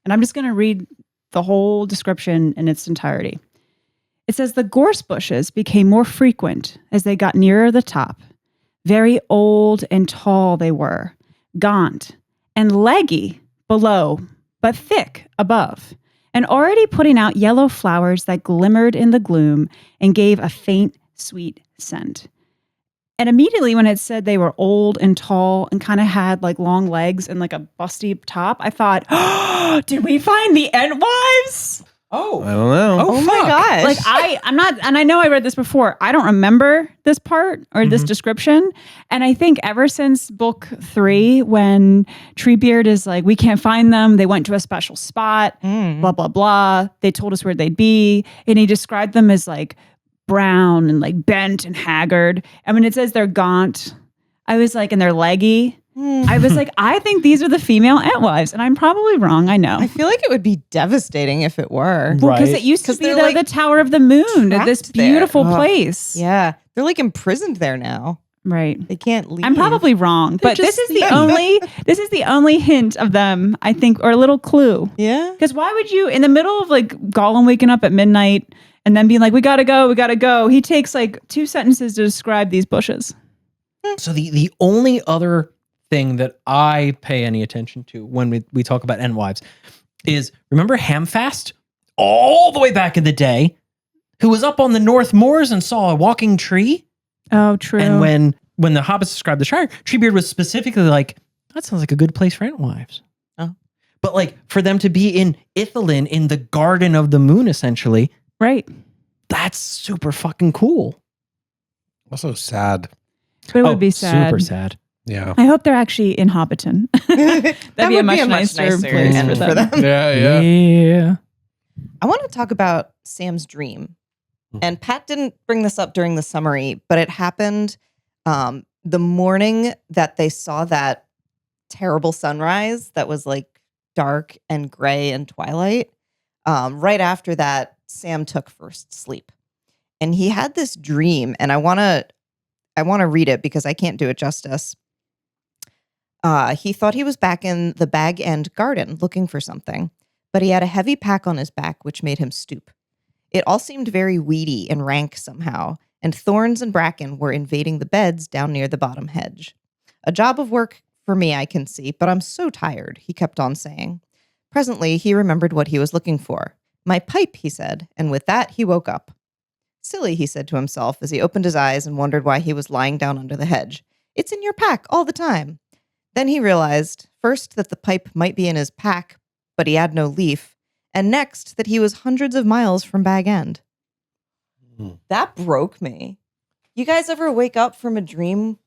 And I'm just going to read the whole description in its entirety. It says, the gorse bushes became more frequent as they got nearer the top. Very old and tall they were, gaunt and leggy below, but thick above, and already putting out yellow flowers that glimmered in the gloom and gave a faint, sweet scent. And immediately when it said they were old and tall and kind of had like long legs and like a busty top, I thought, oh, did we find the Entwives? I don't know. Oh my gosh. Like I'm not, and I know I read this before. I don't remember this part or this description. And I think ever since book 3, when Treebeard is like, we can't find them. They went to a special spot, blah, blah, blah. They told us where they'd be. And he described them as like brown and like bent and haggard. I mean, it says they're gaunt. I was like, and they're leggy. I was like, I think these are the female Entwives, and I'm probably wrong. I know. I feel like it would be devastating if it were. Well, because Right. it used to 'Cause be they're, the, like, the Tower of the Moon, this trapped there. beautiful Ugh. place. Yeah. They're like imprisoned there now. Right. They can't leave. I'm probably wrong, but this just is the sleeping. only hint of them, I think, or a little clue. Yeah. Because why would you, in the middle of like Gollum waking up at midnight and then being like, we gotta go. He takes like 2 sentences to describe these bushes. So the only other thing that I pay any attention to when we talk about Entwives is, remember Hamfast? All the way back in the day, who was up on the North Moors and saw a walking tree? Oh, true. And when the hobbits described the Shire, Treebeard was specifically like, that sounds like a good place for Entwives. Oh. But like for them to be in Ithelin, in the Garden of the Moon, essentially, right. that's super fucking cool. Also sad. But it would be sad. Super sad. Yeah. I hope they're actually in Hobbiton. That'd be a much nicer place end for them. Yeah. I want to talk about Sam's dream. And Pat didn't bring this up during the summary, but it happened the morning that they saw that terrible sunrise that was like dark and gray and twilight. Right after that, Sam took first sleep. And he had this dream, and I want to read it because I can't do it justice. He thought he was back in the Bag End garden looking for something, but he had a heavy pack on his back, which made him stoop. It all seemed very weedy and rank somehow, and thorns and bracken were invading the beds down near the bottom hedge. A job of work for me, I can see, but I'm so tired, he kept on saying. Presently, he remembered what he was looking for. My pipe, he said, and with that, he woke up. Silly, he said to himself as he opened his eyes and wondered why he was lying down under the hedge. It's in your pack all the time. Then he realized, first, that the pipe might be in his pack, but he had no leaf, and next, that he was hundreds of miles from Bag End. That broke me. You guys ever wake up from a dream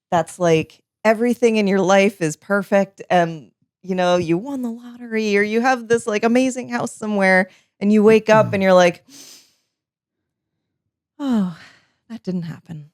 that's like everything in your life is perfect and, you know, you won the lottery or you have this like amazing house somewhere and you wake up and you're like, oh, that didn't happen.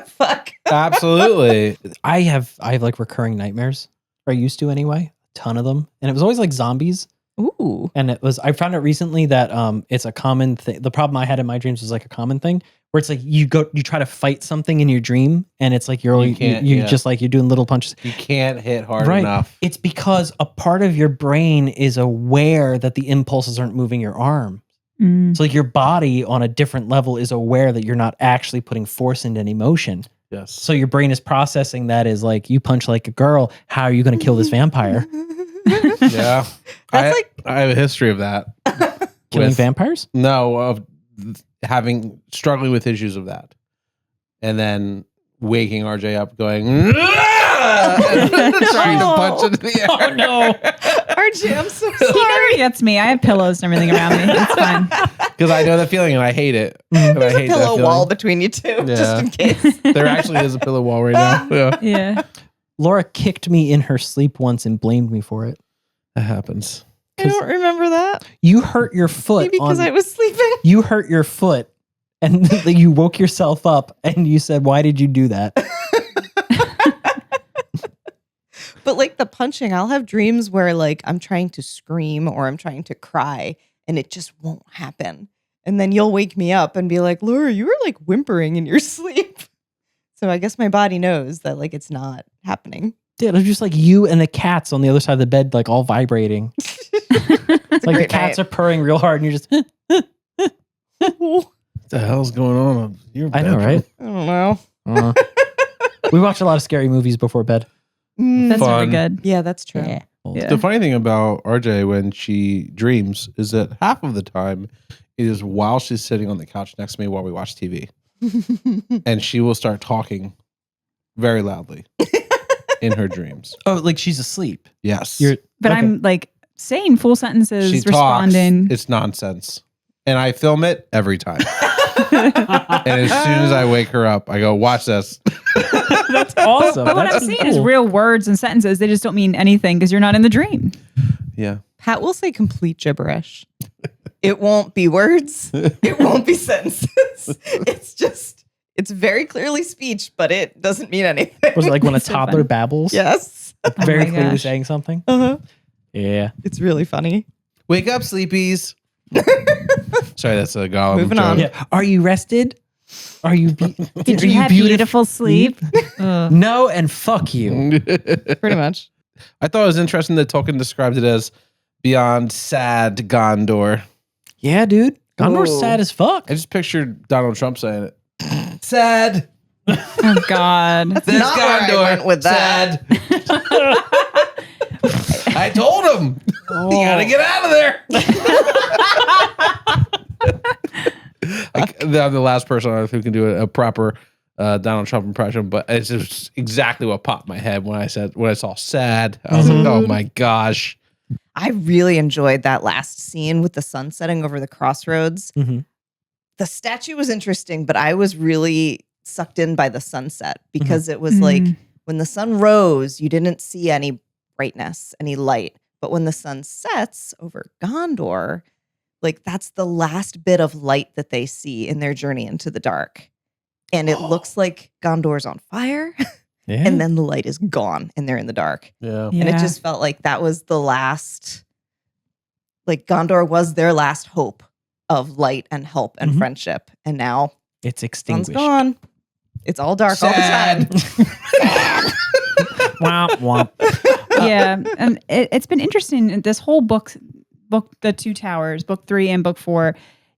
Fuck. Absolutely. I have like recurring nightmares, or I used to anyway, a ton of them. And it was always like zombies. Ooh. And I found out recently that it's a common thing. The problem I had in my dreams was like a common thing where it's like you try to fight something in your dream and it's like you're just like you're doing little punches. You can't hit hard enough. It's because a part of your brain is aware that the impulses aren't moving your arm. So like your body on a different level is aware that you're not actually putting force into any motion. Yes. So your brain is processing that as like you punch like a girl. How are you going to kill this vampire? Yeah. That's I have a history of that. Killing vampires? No, of struggling with issues of that. And then waking RJ up going, and trying to punch into the air. Oh no. RJ, I'm so He sorry. never gets me. I have pillows and everything around me. It's fine. Because I know that feeling and I hate it. And There's I a hate pillow that wall feeling. between you two, Yeah. just in case. There actually is a pillow wall right now. Yeah. Yeah. Laura kicked me in her sleep once and blamed me for it. That happens. I don't remember that. You hurt your foot. Maybe because I was sleeping. You hurt your foot and you woke yourself up and you said, why did you do that? But like the punching, I'll have dreams where like I'm trying to scream or I'm trying to cry and it just won't happen. And then you'll wake me up and be like, Laura, you were like whimpering in your sleep. So I guess my body knows that like it's not happening. Dude, it was just like you and the cats on the other side of the bed, like all vibrating. It's like the cats are purring real hard and you're just, What the hell's going on in your I know, bedroom? right? I don't know. We watch a lot of scary movies before bed. That's really Fun. good. Yeah, that's true. Yeah. The funny thing about RJ when she dreams is that half of the time it is while she's sitting on the couch next to me while we watch TV. And she will start talking very loudly in her dreams. Oh, like she's asleep. Yes. But Okay. I'm like saying full sentences, She responding. talks. It's nonsense. And I film it every time. And as soon as I wake her up, I go, watch this. That's awesome. But what I'm seeing is real words and sentences. They just don't mean anything because you're not in the dream. Yeah. Pat will say complete gibberish. It won't be words. It won't be sentences. It's very clearly speech, but it doesn't mean anything. Was it like when a It's so toddler fun. babbles? Yes. Very my clearly gosh. saying something? Uh-huh. Yeah. It's really funny. Wake up, sleepies. Sorry, that's a Gollum Moving joke. on. Yeah. Are you rested? Are you Did you have beautiful sleep? No, and fuck you. Pretty much. I thought it was interesting that Tolkien described it as beyond sad Gondor. Yeah, dude. Gondor's Ooh. sad as fuck. I just pictured Donald Trump saying it. Sad. Oh, God. This Not where I went with that. Sad. I told him. You gotta get out of there. I'm the last person on earth who can do a proper Donald Trump impression, but it's just exactly what popped in my head when I saw sad. I was like, oh my gosh. I really enjoyed that last scene with the sun setting over the crossroads. Mm-hmm. The statue was interesting, but I was really sucked in by the sunset because it was like when the sun rose, you didn't see any brightness, any light. But when the sun sets over Gondor, like that's the last bit of light that they see in their journey into the dark. And it looks like Gondor's on fire. Yeah. And then the light is gone and they're in the dark. Yeah. And it just felt like that was the last, like Gondor was their last hope of light and help and friendship. And now it's sun's extinguished. Gone. It's all dark all the time. Womp, womp. Yeah. And it's been interesting. This whole book, The Two Towers, book 3 and book 4,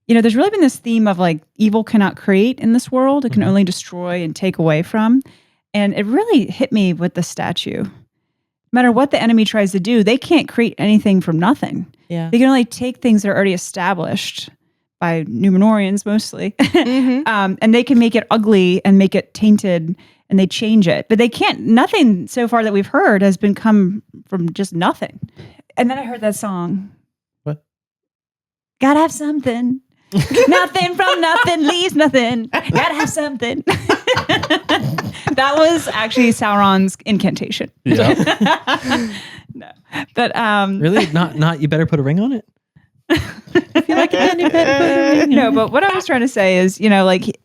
there's really been this theme of like evil cannot create in this world. It can only destroy and take away from. And it really hit me with the statue. No matter what the enemy tries to do, they can't create anything from nothing. Yeah. They can only take things that are already established by Numenorians mostly. And they can make it ugly and make it tainted and they change it. But they can't, nothing so far that we've heard has been come from just nothing. And then I heard that song. What? Gotta have something. Nothing from nothing leaves nothing. Gotta have something. That was actually Sauron's incantation. Yeah. No. But Really? Not you better put a ring on it? I feel like you better put a ring on no, it. but what I was trying to say is, like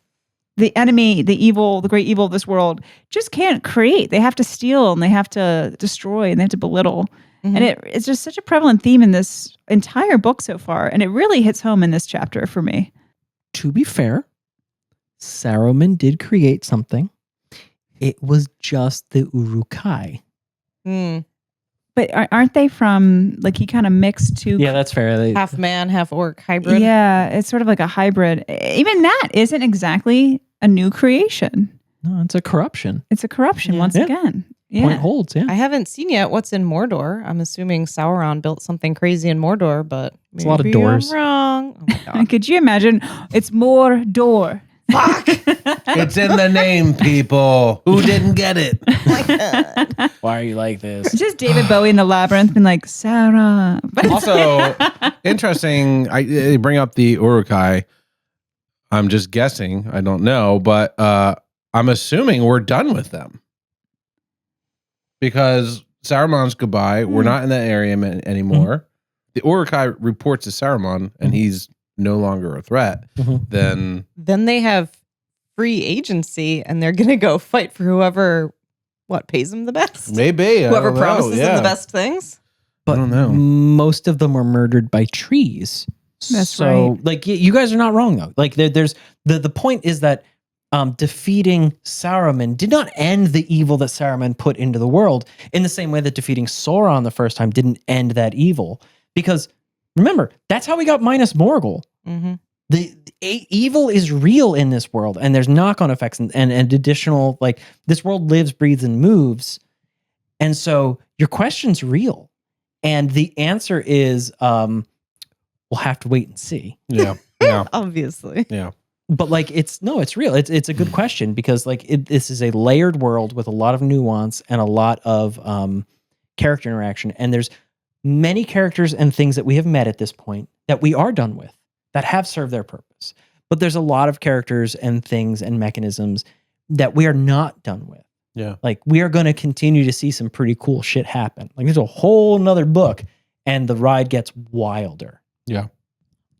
the enemy, the evil, the great evil of this world just can't create. They have to steal and they have to destroy and they have to belittle. And it's just such a prevalent theme in this entire book so far. And it really hits home in this chapter for me. To be fair, Saruman did create something. It was just the Uruk-hai. But aren't they from, like, he kind of mixed two? Yeah, that's fair. Half man, half orc hybrid. Yeah, it's sort of like a hybrid. Even that isn't exactly a new creation. No, it's a corruption. It's a corruption once Yeah. again. Yeah. Point holds, yeah. I haven't seen yet what's in Mordor. I'm assuming Sauron built something crazy in Mordor, but It's a lot of maybe I'm doors. wrong. Oh my god. Could you imagine? It's more door. Fuck. It's in the name, people. Who didn't get it? Why are you like this? It's just David Bowie in the labyrinth been like, Sauron. But Also, interesting. I bring up the Uruk-hai. I'm just guessing. I don't know, but I'm assuming we're done with them because Saruman's goodbye. We're not in that area anymore. The Uruk-hai reports to Saruman, and he's no longer a threat. Then They have free agency and they're going to go fight for whoever pays them the best. maybe Whoever I don't know, promises them yeah. the best things. But I don't know. most of them were murdered by trees. That's so, right. like, you guys are not wrong, though. Like, there's the point is that defeating Saruman did not end the evil that Saruman put into the world in the same way that defeating Sauron the first time didn't end that evil. Because remember, that's how we got Minas Morgul. The evil is real in this world, and there's knock-on effects and additional, like, this world lives, breathes, and moves. And so your question's real. And the answer is, we'll have to wait and see. yeah. Obviously. Yeah. But like, it's real. It's a good question because like this is a layered world with a lot of nuance and a lot of character interaction. And there's many characters and things that we have met at this point that we are done with that have served their purpose. But there's a lot of characters and things and mechanisms that we are not done with. Yeah. Like we are going to continue to see some pretty cool shit happen. Like there's a whole nother book and the ride gets wilder. Yeah.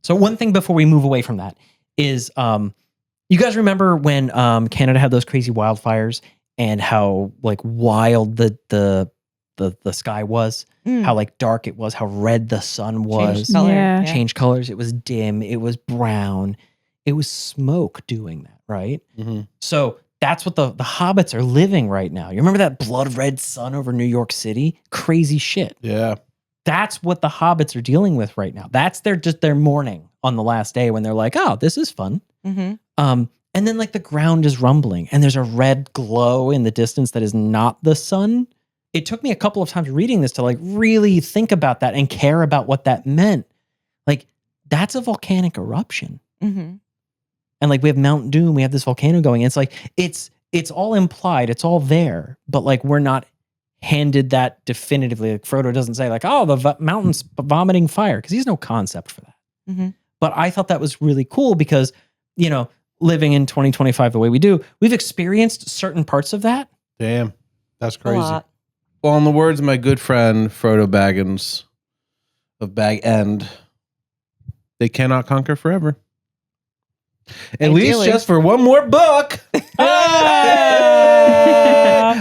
So one thing before we move away from that is you guys remember when Canada had those crazy wildfires and how like wild the sky was, how like dark it was, how red the sun was, Changed color. Yeah. changed colors. It was dim, it was brown, it was smoke doing that, right? Mm-hmm. So that's what the hobbits are living right now. You remember that blood red sun over New York City? Crazy shit. Yeah. That's what the hobbits are dealing with right now. That's their mourning on the last day when they're like, oh, this is fun. Mm-hmm. And then like the ground is rumbling and there's a red glow in the distance that is not the sun. It took me a couple of times reading this to like really think about that and care about what that meant. Like that's a volcanic eruption. Mm-hmm. And like we have Mount Doom, we have this volcano going. It's like it's all implied, it's all there, but like we're not handed that definitively. Like Frodo doesn't say like, oh, the mountain's vomiting fire, because he has no concept for that. Mhm. But I thought that was really cool because, you know, living in 2025 the way we do, we've experienced certain parts of that. Damn, that's A crazy. lot. Well, in the words of my good friend Frodo Baggins of Bag End, they cannot conquer forever. At least Ideally. just for one more book.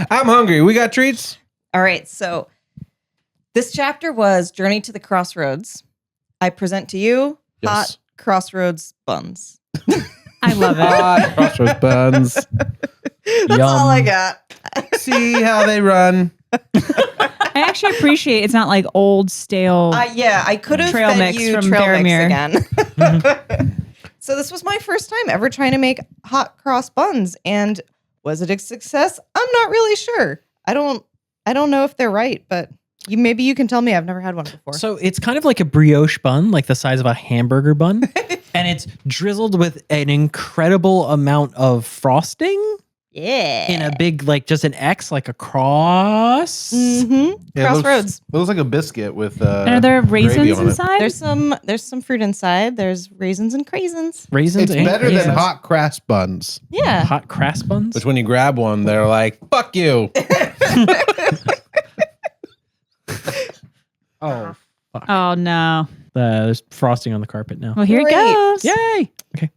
I'm hungry. We got treats? All right, so this chapter was Journey to the Crossroads. I present to you Yes. hot Crossroads buns. I love it. Ah, Crossroads Buns. That's all I got. See how they run. I actually appreciate it's not like old, stale. Yeah, I could have Trail fed mix you from trail mix Faramir. again. So this was my first time ever trying to make hot cross buns, and was it a success? I'm not really sure. I don't know if they're right, but maybe you can tell me. I've never had one before. So it's kind of like a brioche bun, like the size of a hamburger bun. And it's drizzled with an incredible amount of frosting yeah, in a big, like just an X, like a cross. Mm-hmm. Yeah, Crossroads. It looks like a biscuit with and are there gravy raisins on it. inside? There's some fruit inside. There's raisins and craisins. Raisins It's and better raisins. than hot crass buns. Yeah. Hot crass buns. Which when you grab one, they're like, fuck you. Oh, fuck. Oh no. There's frosting on the carpet now. Well, here Great. it goes. Yay. Okay.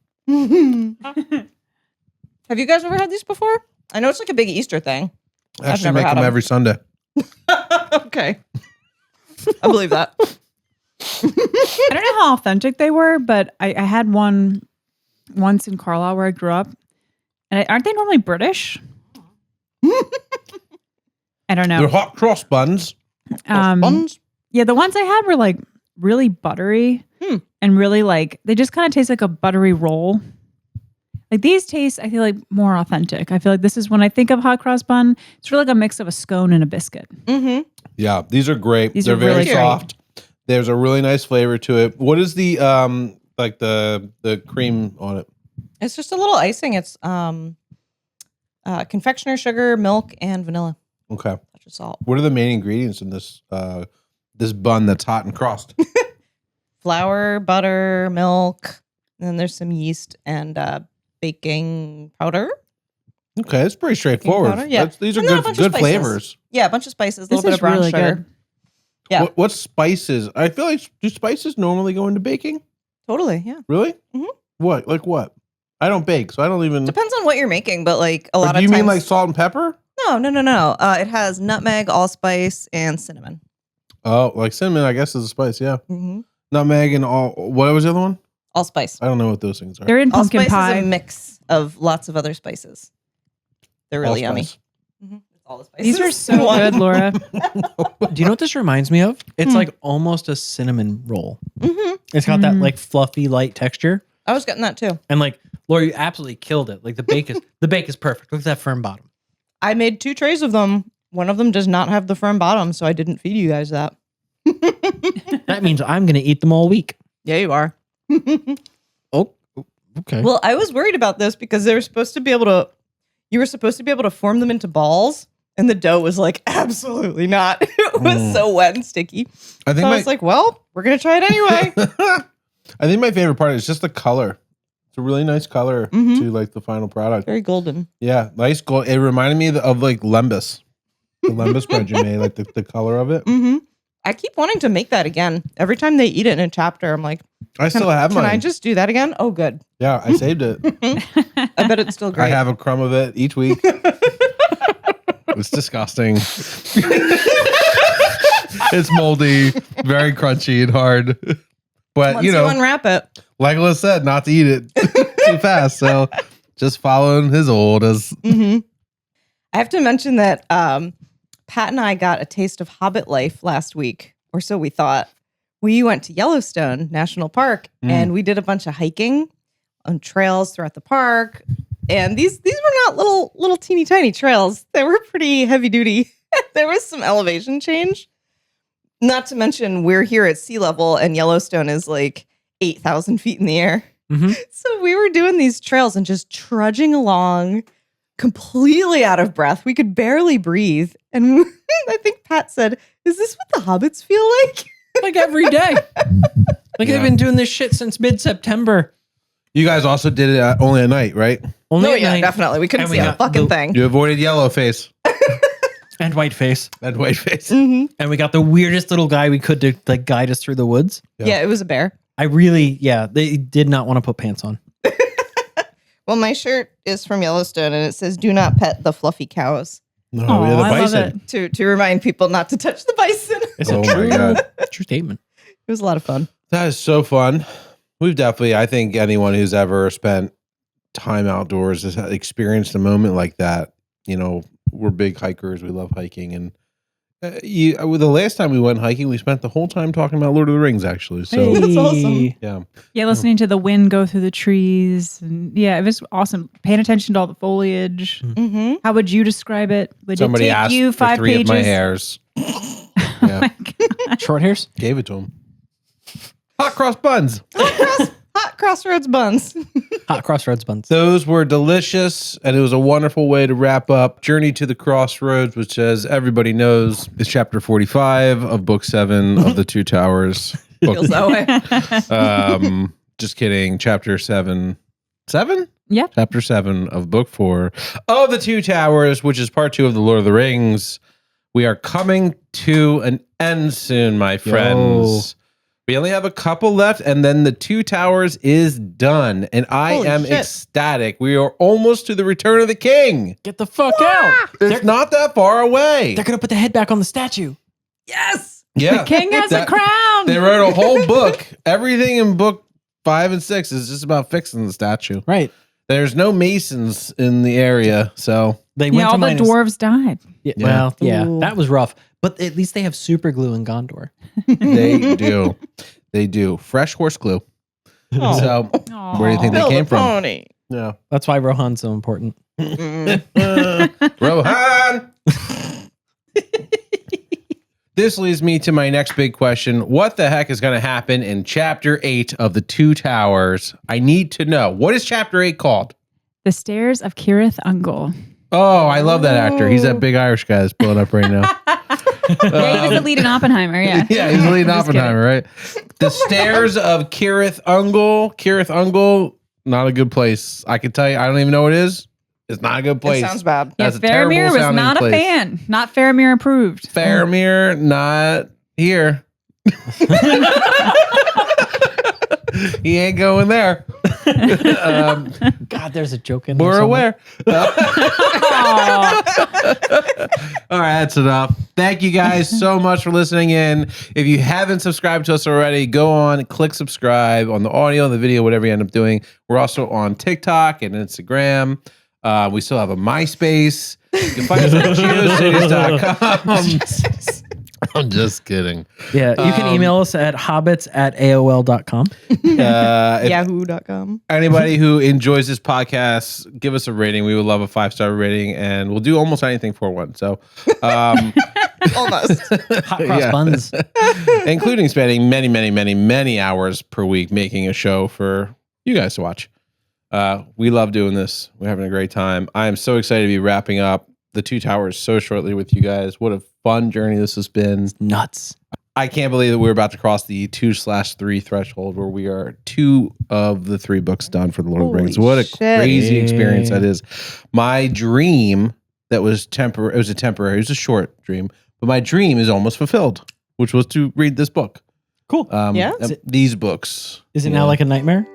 Have you guys ever had these before? I know it's like a big Easter thing. I actually never make had them them. every Sunday. Okay. I believe that. I don't know how authentic they were, but I had one once in Carlisle where I grew up. And aren't they normally British? I don't They're know. hot cross buns. Buns? Yeah, the ones I had were like really buttery and really like, they just kind of taste like a buttery roll. Like these taste, I feel like more authentic. I feel like this is when I think of hot cross bun, it's really like a mix of a scone and a biscuit. Mm-hmm. Yeah, these are great. These They're are very really great. soft. There's a really nice flavor to it. What is the like the cream on it? It's just a little icing. It's confectioner sugar, milk, and vanilla. Okay. Touch of salt. What are the main ingredients in this this bun that's hot and crossed? Flour, butter, milk, and then there's some yeast and baking powder. Okay, it's pretty straightforward. powder, yeah. These are And then a good bunch of good spices. flavors. Yeah, a bunch of spices, a This little bit is of brown really sugar. good. Yeah. What spices? I feel like, do spices normally go into baking? Totally, yeah. Really? Mhm. What? Like what? I don't bake, so I don't even. Depends on what you're making, but like a lot Do of you times. mean like salt and pepper? No. It has nutmeg, allspice, and cinnamon. Oh, like cinnamon, I guess is a spice. Yeah, Mm-hmm. nutmeg and all. What was the other one? Allspice. I don't know what those things are. They're in pumpkin Allspice pie. is a mix of lots of other spices. They're really yummy. Allspice. All the spices. These are so good, Laura. Do you know what this reminds me of? It's like almost a cinnamon roll. Mm-hmm. It's got that like fluffy, light texture. I was getting that too. And like, Laura, you absolutely killed it. Like the bake is perfect. Look at that firm bottom. I made 2 trays of them. One of them does not have the firm bottom, so I didn't feed you guys that. That means I'm going to eat them all week. Yeah, you are. Oh, okay. Well, I was worried about this because they were supposed to be able to. You were supposed to be able to form them into balls, and the dough was like absolutely not. It was so wet and sticky. I think So I was like, "Well, we're gonna try it anyway." I think my favorite part is just the color. It's a really nice color Mhm. to like the final product. Very golden. Yeah, nice gold. It reminded me of like lembas, the lembas bread you made, like the color of it. Mm-hmm. I keep wanting to make that again. Every time they eat it in a chapter, I'm like, I still have "Can mine. I just do that again?" Oh, good. Yeah, I saved it. I bet it's still great. I have a crumb of it each week. It's disgusting. It's moldy, very crunchy and hard. But Once you know, unwrap it. like Liz said, not to eat it too fast. So just following his orders. Mm-hmm. I have to mention that Pat and I got a taste of Hobbit life last week, or so we thought. We went to Yellowstone National Park and we did a bunch of hiking on trails throughout the park. And these were not little teeny tiny trails. They were pretty heavy duty. There was some elevation change. Not to mention we're here at sea level and Yellowstone is like 8,000 feet in the air. So we were doing these trails and just trudging along, completely out of breath. We could barely breathe. And I think Pat said, "Is this what the hobbits feel like?" Like every day. Like they've been doing this shit since mid-September. You guys also did it only at night, right? Only No, at yeah, night. definitely. We couldn't And we see a got fucking the- thing. You avoided yellow face And white face. and white face. Mhm. And we got the weirdest little guy we could to like guide us through the woods. Yeah, it was a bear. They did not want to put pants on. Well, my shirt is from Yellowstone and it says, "Do not pet the fluffy cows," No, Aw, we had the I love bison. to remind people not to touch the bison. It's Oh a my true, God. true statement. It was a lot of fun. That is so fun. We've definitely, I think anyone who's ever spent time outdoors has experienced a moment like that. You know, we're big hikers. We love hiking. And the last time we went hiking, we spent the whole time talking about Lord of the Rings, actually. So, That's awesome. yeah. Yeah, listening to the wind go through the trees. And yeah, it was awesome. Paying attention to all the foliage. Mm-hmm. How would you describe it? Would Somebody it take asked you for 5 3 pages? of my hairs. Oh Yeah. my God. Short hairs? Gave it to him. Hot cross buns. Hot Crossroads Buns. Hot Crossroads Buns. Those were delicious, and it was a wonderful way to wrap up Journey to the Crossroads, which, as everybody knows, is chapter 45 of book 7 of the Two Towers. Feels that way. Just kidding. Chapter 7. 7? Yep. Chapter 7 of book 4 of the Two Towers, which is part 2 of the Lord of the Rings. We are coming to an end soon, my friends. We only have a couple left, and then the Two Towers is done. And I Holy am shit. ecstatic. We are almost to the Return of the King. Get the fuck out. It's not that far away. They're going to put the head back on the statue. Yes. Yeah. The king has a crown. They wrote a whole book. Everything in book 5 and 6 is just about fixing the statue. Right. There's no masons in the area, so They went Yeah, to all the minus- dwarves died. Yeah, Yeah. Well, yeah, Ooh. that was rough. But at least they have super glue in Gondor. they do. They do. Fresh horse glue. Oh. So where do you think they Build came a from? pony. Yeah. That's why Rohan's so important. Rohan! This leads me to my next big question. What the heck is going to happen in chapter 8 of the Two Towers? I need to know. What is chapter 8 called? The Stairs of Cirith Ungol. Oh, I love that actor. He's that big Irish guy that's pulling up right now. Yeah, he was the lead in Oppenheimer. Yeah. Yeah, he's leading Just kidding. Oppenheimer, right? The Stairs of Cirith Ungol. Cirith Ungol, not a good place. I can tell you, I don't even know what it is. It's not a good It place. sounds bad. Yeah, That's a terrible Faramir was sounding not place. a fan. Not Faramir approved. Faramir, not here. He ain't going there. God, there's a joke in there. We're somewhere. aware. All right, that's enough. Thank you guys so much for listening in. If you haven't subscribed to us already, go on, click subscribe on the audio, the video, whatever you end up doing. We're also on TikTok and Instagram. We still have a MySpace. You can find us at geocities.com. I'm just kidding. Yeah, you can email us at hobbits@aol.com. If Yahoo.com. anybody who enjoys this podcast, give us a rating. We would love a 5-star rating, and we'll do almost anything for one. So, Almost. Hot cross Yeah. buns. including spending many hours per week making a show for you guys to watch. We love doing this. We're having a great time. I am so excited to be wrapping up the Two Towers so shortly with you guys. What a fun journey this has been. Nuts. I can't believe that we're about to cross the 2/3 threshold where we are 2 of the 3 books done for the Lord of the Holy Rings. What a shit. crazy Yeah. experience that is. My dream that was temporary, it was a short dream, but my dream is almost fulfilled, which was to read this book. Cool. Yeah? These books. Is it Yeah. now like a nightmare?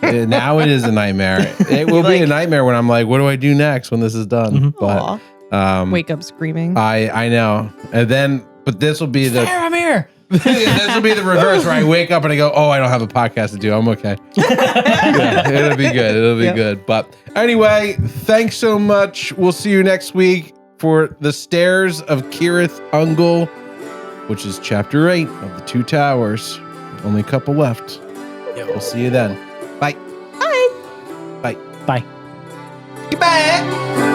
Now it is a nightmare. It will be a nightmare when I'm like, what do I do next when this is done? Aw. But Wake up screaming. I know. And then, but this will be the Faramir! this will be the reverse where I wake up and I go, oh, I don't have a podcast to do. I'm okay. Yeah, it'll be good. It'll be Yep. good. But anyway, thanks so much. We'll see you next week for the Stairs of Cirith Ungol, which is chapter 8 of the Two Towers. Only a couple left. We'll see you then. Bye. Bye. Bye. Bye. Goodbye.